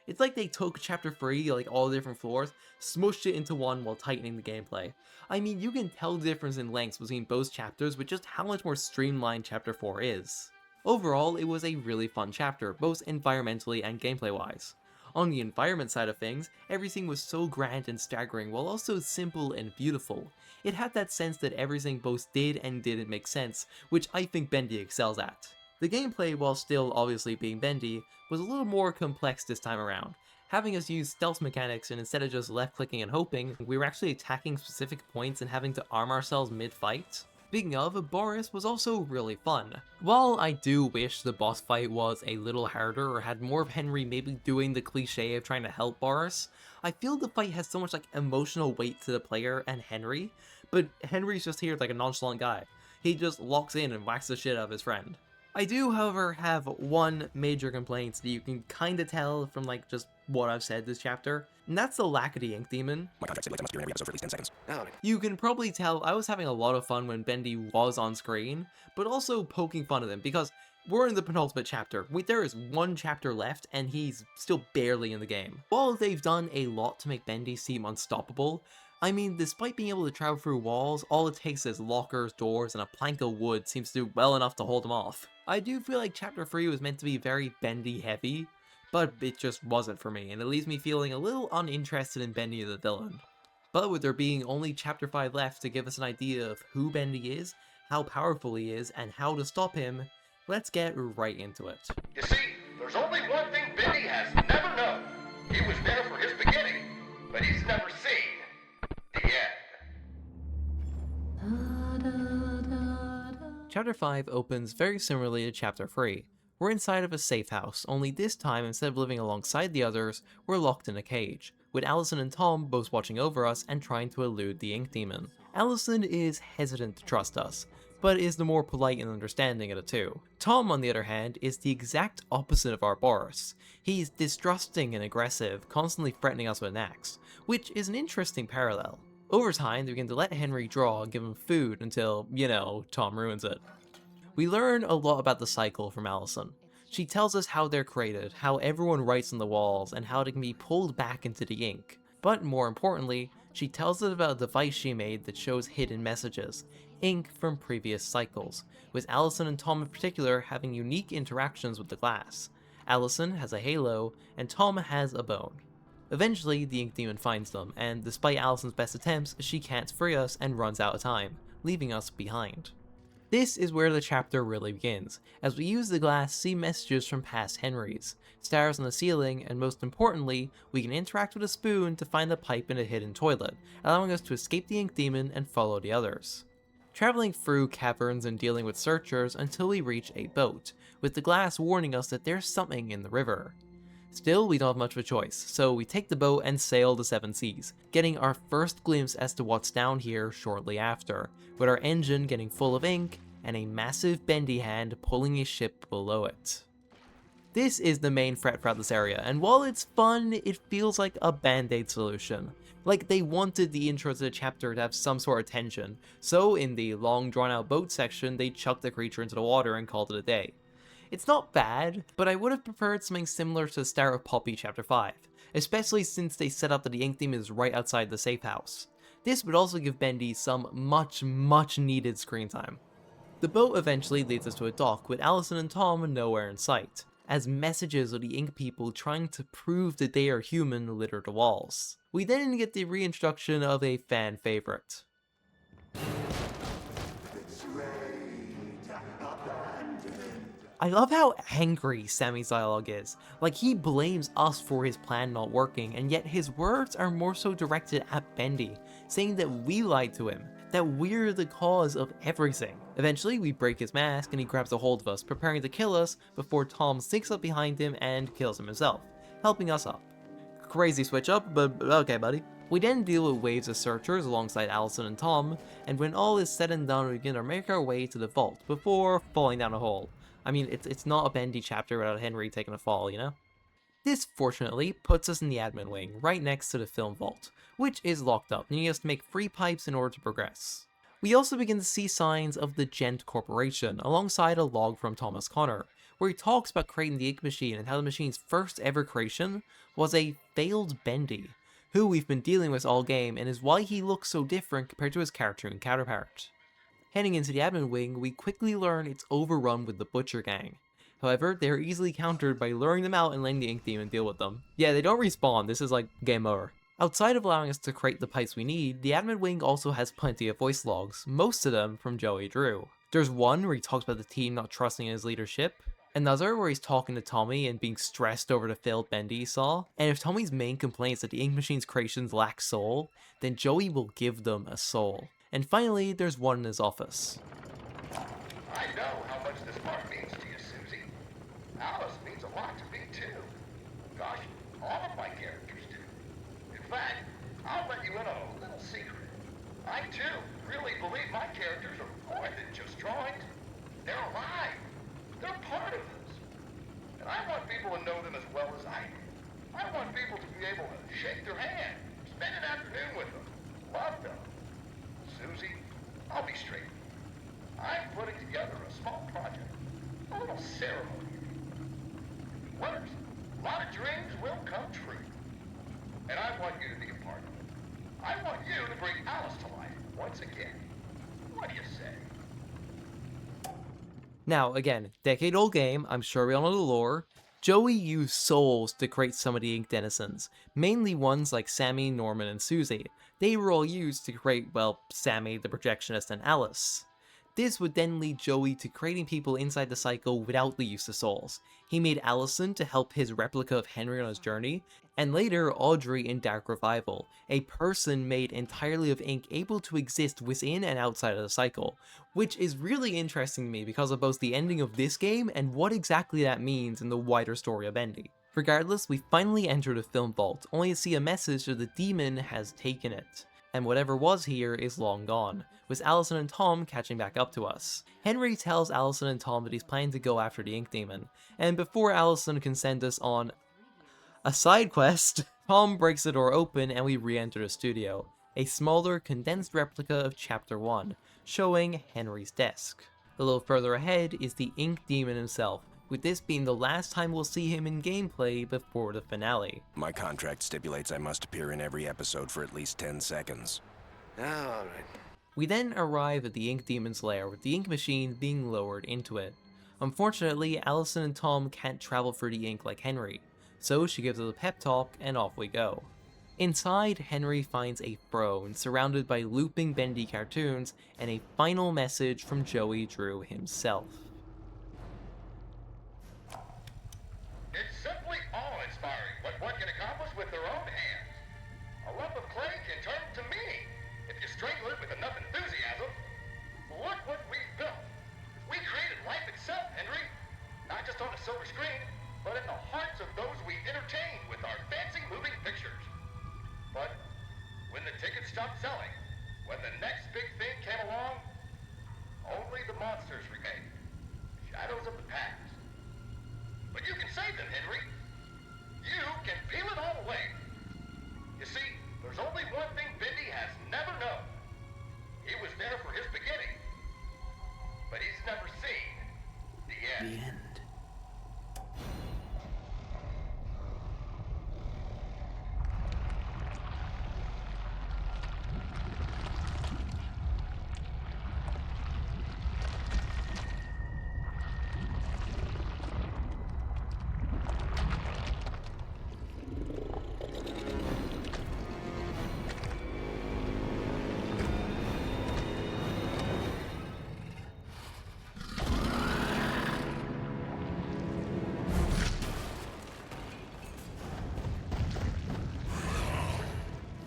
It's like they took Chapter 3, like all the different floors, smushed it into one while tightening the gameplay. I mean, you can tell the difference in lengths between both chapters with just how much more streamlined Chapter 4 is. Overall, it was a really fun chapter, both environmentally and gameplay-wise. On the environment side of things, everything was so grand and staggering while also simple and beautiful. It had that sense that everything both did and didn't make sense, which I think Bendy excels at. The gameplay, while still obviously being Bendy, was a little more complex this time around, having us use stealth mechanics, and instead of just left clicking and hoping, we were actually attacking specific points and having to arm ourselves mid-fight. Speaking of, Boris was also really fun. While I do wish the boss fight was a little harder or had more of Henry maybe doing the cliche of trying to help Boris, I feel the fight has so much like emotional weight to the player and Henry, but Henry's just here like a nonchalant guy. He just locks in and whacks the shit out of his friend. I do, however, have one major complaint that you can kinda tell from like just what I've said this chapter, and that's the lack of the ink demon. My contract stipulates I must appear in every episode for at least 10 seconds. Oh. You can probably tell I was having a lot of fun when Bendy was on screen, but also poking fun at him because we're in the penultimate chapter. There is one chapter left and he's still barely in the game. While they've done a lot to make Bendy seem unstoppable, I mean, despite being able to travel through walls, all it takes is lockers, doors, and a plank of wood seems to do well enough to hold him off. I do feel like Chapter 3 was meant to be very Bendy heavy, but it just wasn't for me, and it leaves me feeling a little uninterested in Bendy the villain. But with there being only Chapter 5 left to give us an idea of who Bendy is, how powerful he is, and how to stop him, let's get right into it. You see, there's only one thing Bendy has never known. He was there for his beginning, but he's never seen the end. Chapter 5 opens very similarly to Chapter 3. We're inside of a safe house, only this time instead of living alongside the others, we're locked in a cage, with Allison and Tom both watching over us and trying to elude the ink demon. Allison is hesitant to trust us, but is the more polite and understanding of the two. Tom, on the other hand, is the exact opposite of our Boris. He's distrusting and aggressive, constantly threatening us with an axe, which is an interesting parallel. Over time, they begin to let Henry draw and give him food until, you know, Tom ruins it. We learn a lot about the cycle from Allison. She tells us how they're created, how everyone writes on the walls, and how they can be pulled back into the ink. But more importantly, she tells us about a device she made that shows hidden messages, ink from previous cycles, with Allison and Tom in particular having unique interactions with the glass. Allison has a halo, and Tom has a bone. Eventually, the ink demon finds them, and despite Allison's best attempts, she can't free us and runs out of time. leaving us behind. This is where the chapter really begins, as we use the glass to see messages from past Henrys, stars on the ceiling, and most importantly, we can interact with a spoon to find the pipe in a hidden toilet, allowing us to escape the ink demon and follow the others. Traveling through caverns and dealing with searchers until we reach a boat, with the glass warning us that there's something in the river. Still, we don't have much of a choice, so we take the boat and sail the seven seas, getting our first glimpse as to what's down here shortly after, with our engine getting full of ink and a massive bendy hand pulling a ship below it. This is the main threat throughout this area, and while it's fun, it feels like a band-aid solution. Like they wanted the intro to the chapter to have some sort of tension, so in the long drawn out boat section they chucked the creature into the water and called it a day. It's not bad, but I would have preferred something similar to the start of Poppy Chapter 5, especially since they set up that the ink demon is right outside the safe house. This would also give Bendy some much needed screen time. The boat eventually leads us to a dock with Allison and Tom nowhere in sight, as messages of the ink people trying to prove that they are human litter the walls. We then get the reintroduction of a fan favorite. I love how angry Sammy's dialogue is. Like, he blames us for his plan not working, and yet his words are more so directed at Bendy, saying that we lied to him, that we're the cause of everything. Eventually, we break his mask and he grabs a hold of us, preparing to kill us before Tom sneaks up behind him and kills him himself, helping us up. Crazy switch up, but okay buddy. We then deal with waves of searchers alongside Allison and Tom, and when all is said and done, we begin to make our way to the vault before falling down a hole. I mean, it's not a Bendy chapter without Henry taking a fall, you know? This, fortunately, puts us in the admin wing, right next to the film vault, which is locked up, needing us to make free pipes in order to progress. We also begin to see signs of the Gent Corporation, alongside a log from Thomas Connor, where he talks about creating the ink machine and how the machine's first ever creation was a failed Bendy, who we've been dealing with all game and is why he looks so different compared to his cartoon counterpart. Heading into the admin wing, we quickly learn it's overrun with the Butcher Gang. However, they are easily countered by luring them out and letting the ink demon deal with them. Yeah, they don't respawn, this is like game over. Outside of allowing us to create the pipes we need, the admin wing also has plenty of voice logs, most of them from Joey Drew. There's one where he talks about the team not trusting in his leadership, another where he's talking to Tommy and being stressed over the failed Bendy he saw, and if Tommy's main complaint is that the ink machine's creations lack soul, then Joey will give them a soul. And finally, there's one in his office. I know how much this part means to you, Susie. Alice means a lot to me, too. Gosh, all of my characters do. In fact, I'll let you in on a little secret. I, too, really believe my characters are more than just drawings. They're alive. They're part of us. And I want people to know them as well as I do. I want people to be able to shake their hand, spend an afternoon with them, love them. Susie, I'll be straight. I'm putting together a small project, a little ceremony. Winners, a lot of dreams will come true. And I want you to be a part of it. I want you to bring Alice to life once again. What do you say? Now, again, decade-old game, I'm sure we all know the lore. Joey used souls to create some of the ink denizens, mainly ones like Sammy, Norman, and Susie. They were all used to create, well, Sammy, the projectionist, and Alice. This would then lead Joey to creating people inside the cycle without the use of souls. He made Allison to help his replica of Henry on his journey, and later Audrey in Dark Revival, a person made entirely of ink able to exist within and outside of the cycle, which is really interesting to me because of both the ending of this game and what exactly that means in the wider story of Bendy. Regardless, we finally enter the film vault, only to see a message that the demon has taken it, and whatever was here is long gone, with Allison and Tom catching back up to us. Henry tells Allison and Tom that he's planning to go after the ink demon, and before Allison can send us on a side quest, Tom breaks the door open and we re-enter the studio, a smaller, condensed replica of Chapter 1, showing Henry's desk. A little further ahead is the ink demon himself, with this being the last time we'll see him in gameplay before the finale. My contract stipulates I must appear in every episode for at least 10 seconds. Alright. We then arrive at the ink demon's lair, with the ink machine being lowered into it. Unfortunately, Allison and Tom can't travel through the ink like Henry, so she gives us a pep talk and off we go. Inside, Henry finds a throne surrounded by looping Bendy cartoons and a final message from Joey Drew himself. It's simply awe-inspiring what one can accomplish with their own hands. A lump of clay can turn to meaning if you strangle it with enough enthusiasm. Look what we've built. We created life itself, Henry. Not just on a silver screen, but in the hearts of those we entertain with our fancy moving pictures. But when the tickets stopped selling, when the next big thing came along, only the monsters remained. Shadows of the past. But you can save them, Henry. You can peel it all away. You see, there's only one thing Bendy has never known. He was there for his beginning, but he's never seen the end. The end.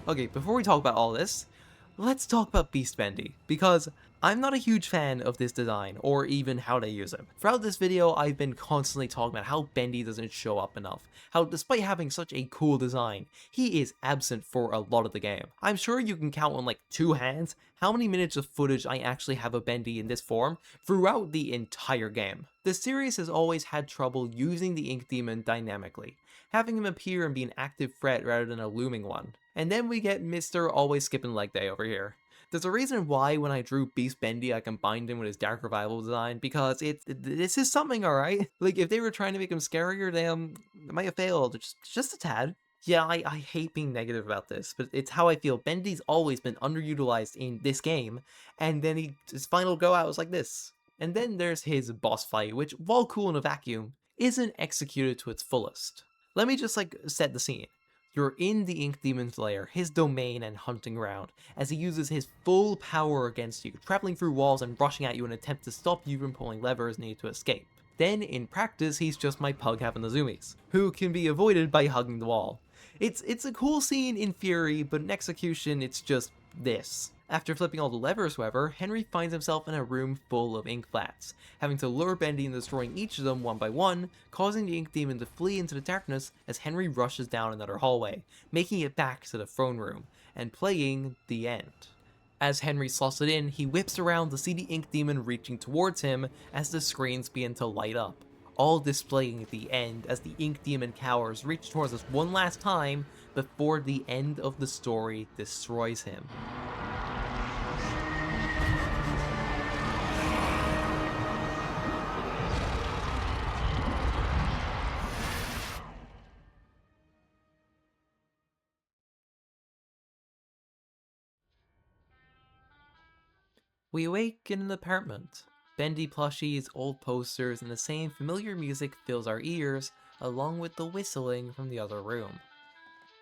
Okay, before we talk about all this, let's talk about Beast Bendy, because I'm not a huge fan of this design, or even how they use him. Throughout this video, I've been constantly talking about how Bendy doesn't show up enough, how despite having such a cool design, he is absent for a lot of the game. I'm sure you can count on like 2 hands how many minutes of footage I actually have of Bendy in this form throughout the entire game. The series has always had trouble using the Ink Demon dynamically, having him appear and be an active threat rather than a looming one. And then we get Mr. Always Skipping Leg Day over here. There's a reason why when I drew Beast Bendy I combined him with his Dark Revival design, because this is something, alright? Like, if they were trying to make him scarier, they might have failed, just a tad. Yeah, I hate being negative about this, but it's how I feel. Bendy's always been underutilized in this game, and then his final go out was like this. And then there's his boss fight, which, while cool in a vacuum, isn't executed to its fullest. Let me just set the scene. You're in the Ink Demon's lair, his domain and hunting ground, as he uses his full power against you, traveling through walls and rushing at you in an attempt to stop you from pulling levers needed to escape. Then, in practice, he's just my pug having the zoomies, who can be avoided by hugging the wall. It's a cool scene in theory, but in execution, it's just this. After flipping all the levers, however, Henry finds himself in a room full of ink flats, having to lure Bendy and destroying each of them one by one, causing the Ink Demon to flee into the darkness as Henry rushes down another hallway, making it back to the throne room, and playing the end. As Henry slots it in, he whips around to see the Ink Demon reaching towards him as the screens begin to light up, all displaying the end as the Ink Demon cowers reach towards us one last time before the end of the story destroys him. We awake in an apartment. Bendy plushies, old posters, and the same familiar music fills our ears, along with the whistling from the other room.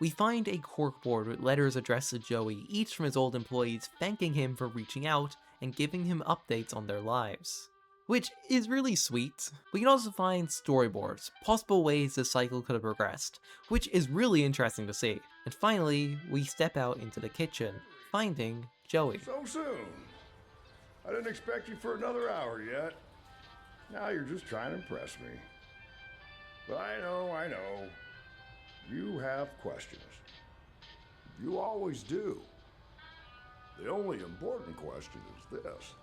We find a corkboard with letters addressed to Joey, each from his old employees, thanking him for reaching out and giving him updates on their lives, which is really sweet. We can also find storyboards, possible ways the cycle could have progressed, which is really interesting to see. And finally, we step out into the kitchen, finding Joey. So soon. I didn't expect you for another hour yet. Now you're just trying to impress me. But I know. You have questions. You always do. The only important question is this.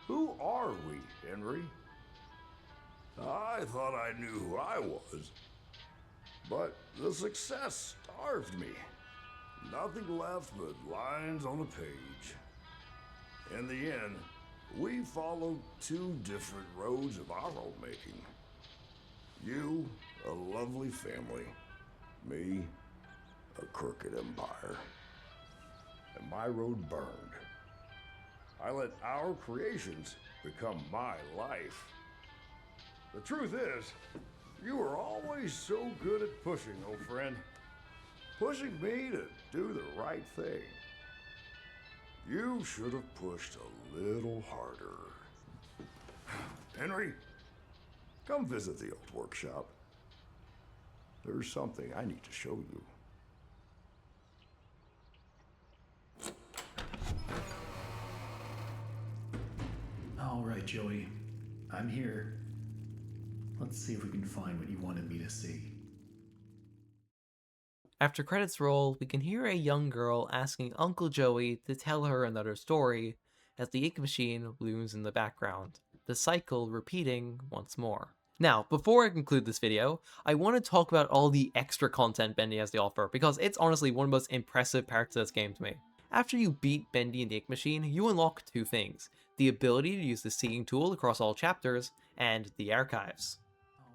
Who are we, Henry? I thought I knew who I was. But the success starved me. Nothing left but lines on a page. In the end, we followed 2 different roads of our own making. You, a lovely family. Me, a crooked empire. And my road burned. I let our creations become my life. The truth is, you were always so good at pushing, old friend. pushing me to do the right thing. You should have pushed a little harder. Henry, come visit the old workshop. There's something I need to show you. All right, Joey. I'm here. Let's see if we can find what you wanted me to see. After credits roll, we can hear a young girl asking Uncle Joey to tell her another story as the ink machine looms in the background, the cycle repeating once more. Now, before I conclude this video, I want to talk about all the extra content Bendy has to offer, because it's honestly one of the most impressive parts of this game to me. After you beat Bendy and the ink machine, you unlock two things: the ability to use the seeing tool across all chapters, and the archives.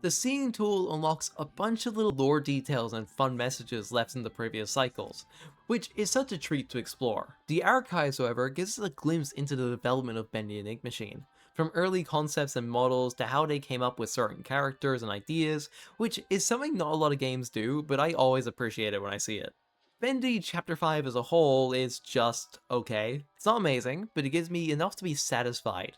The seeing tool unlocks a bunch of little lore details and fun messages left in the previous cycles, which is such a treat to explore. The archives, however, gives us a glimpse into the development of Bendy and Ink Machine, from early concepts and models to how they came up with certain characters and ideas, which is something not a lot of games do, but I always appreciate it when I see it. Bendy Chapter 5 as a whole is just okay. It's not amazing, but it gives me enough to be satisfied.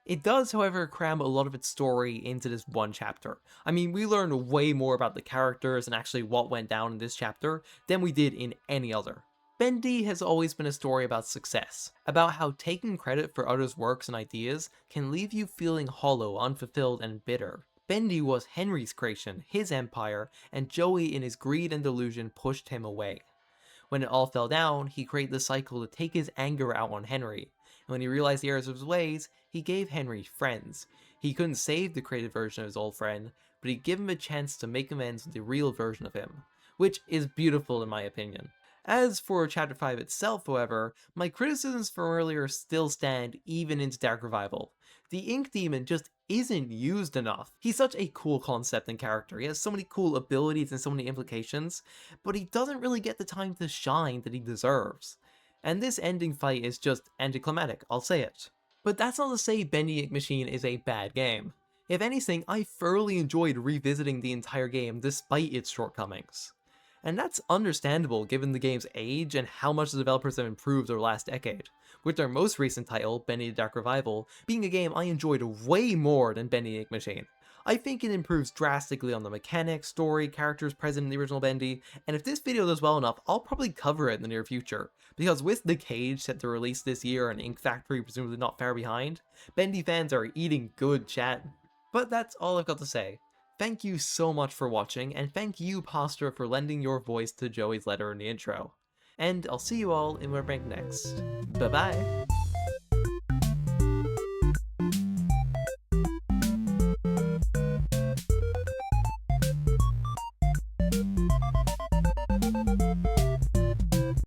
It does, however, cram a lot of its story into this one chapter. I mean, we learn way more about the characters and actually what went down in this chapter than we did in any other. Bendy has always been a story about success, about how taking credit for others' works and ideas can leave you feeling hollow, unfulfilled, and bitter. Bendy was Henry's creation, his empire, and Joey in his greed and delusion pushed him away. When it all fell down, he created the cycle to take his anger out on Henry. And when he realized the errors of his ways, he gave Henry friends. He couldn't save the created version of his old friend, but he gave him a chance to make amends with the real version of him, which is beautiful in my opinion. As for Chapter 5 itself, however, my criticisms from earlier still stand even into Dark Revival. The Ink Demon just isn't used enough. He's such a cool concept and character, he has so many cool abilities and so many implications, but he doesn't really get the time to shine that he deserves. And this ending fight is just anticlimactic, I'll say it. But that's not to say Bendy Ink Machine is a bad game. If anything, I thoroughly enjoyed revisiting the entire game despite its shortcomings. And that's understandable given the game's age and how much the developers have improved over the last decade, with their most recent title, Bendy the Dark Revival, being a game I enjoyed way more than Bendy Ink Machine. I think it improves drastically on the mechanics, story, characters present in the original Bendy, and if this video does well enough, I'll probably cover it in the near future, because with The Cage set to release this year and Ink Factory presumably not far behind, Bendy fans are eating good chat. But that's all I've got to say. Thank you so much for watching, and thank you, Posture, for lending your voice to Joey's letter in the intro. And I'll see you all in where next. Bye bye!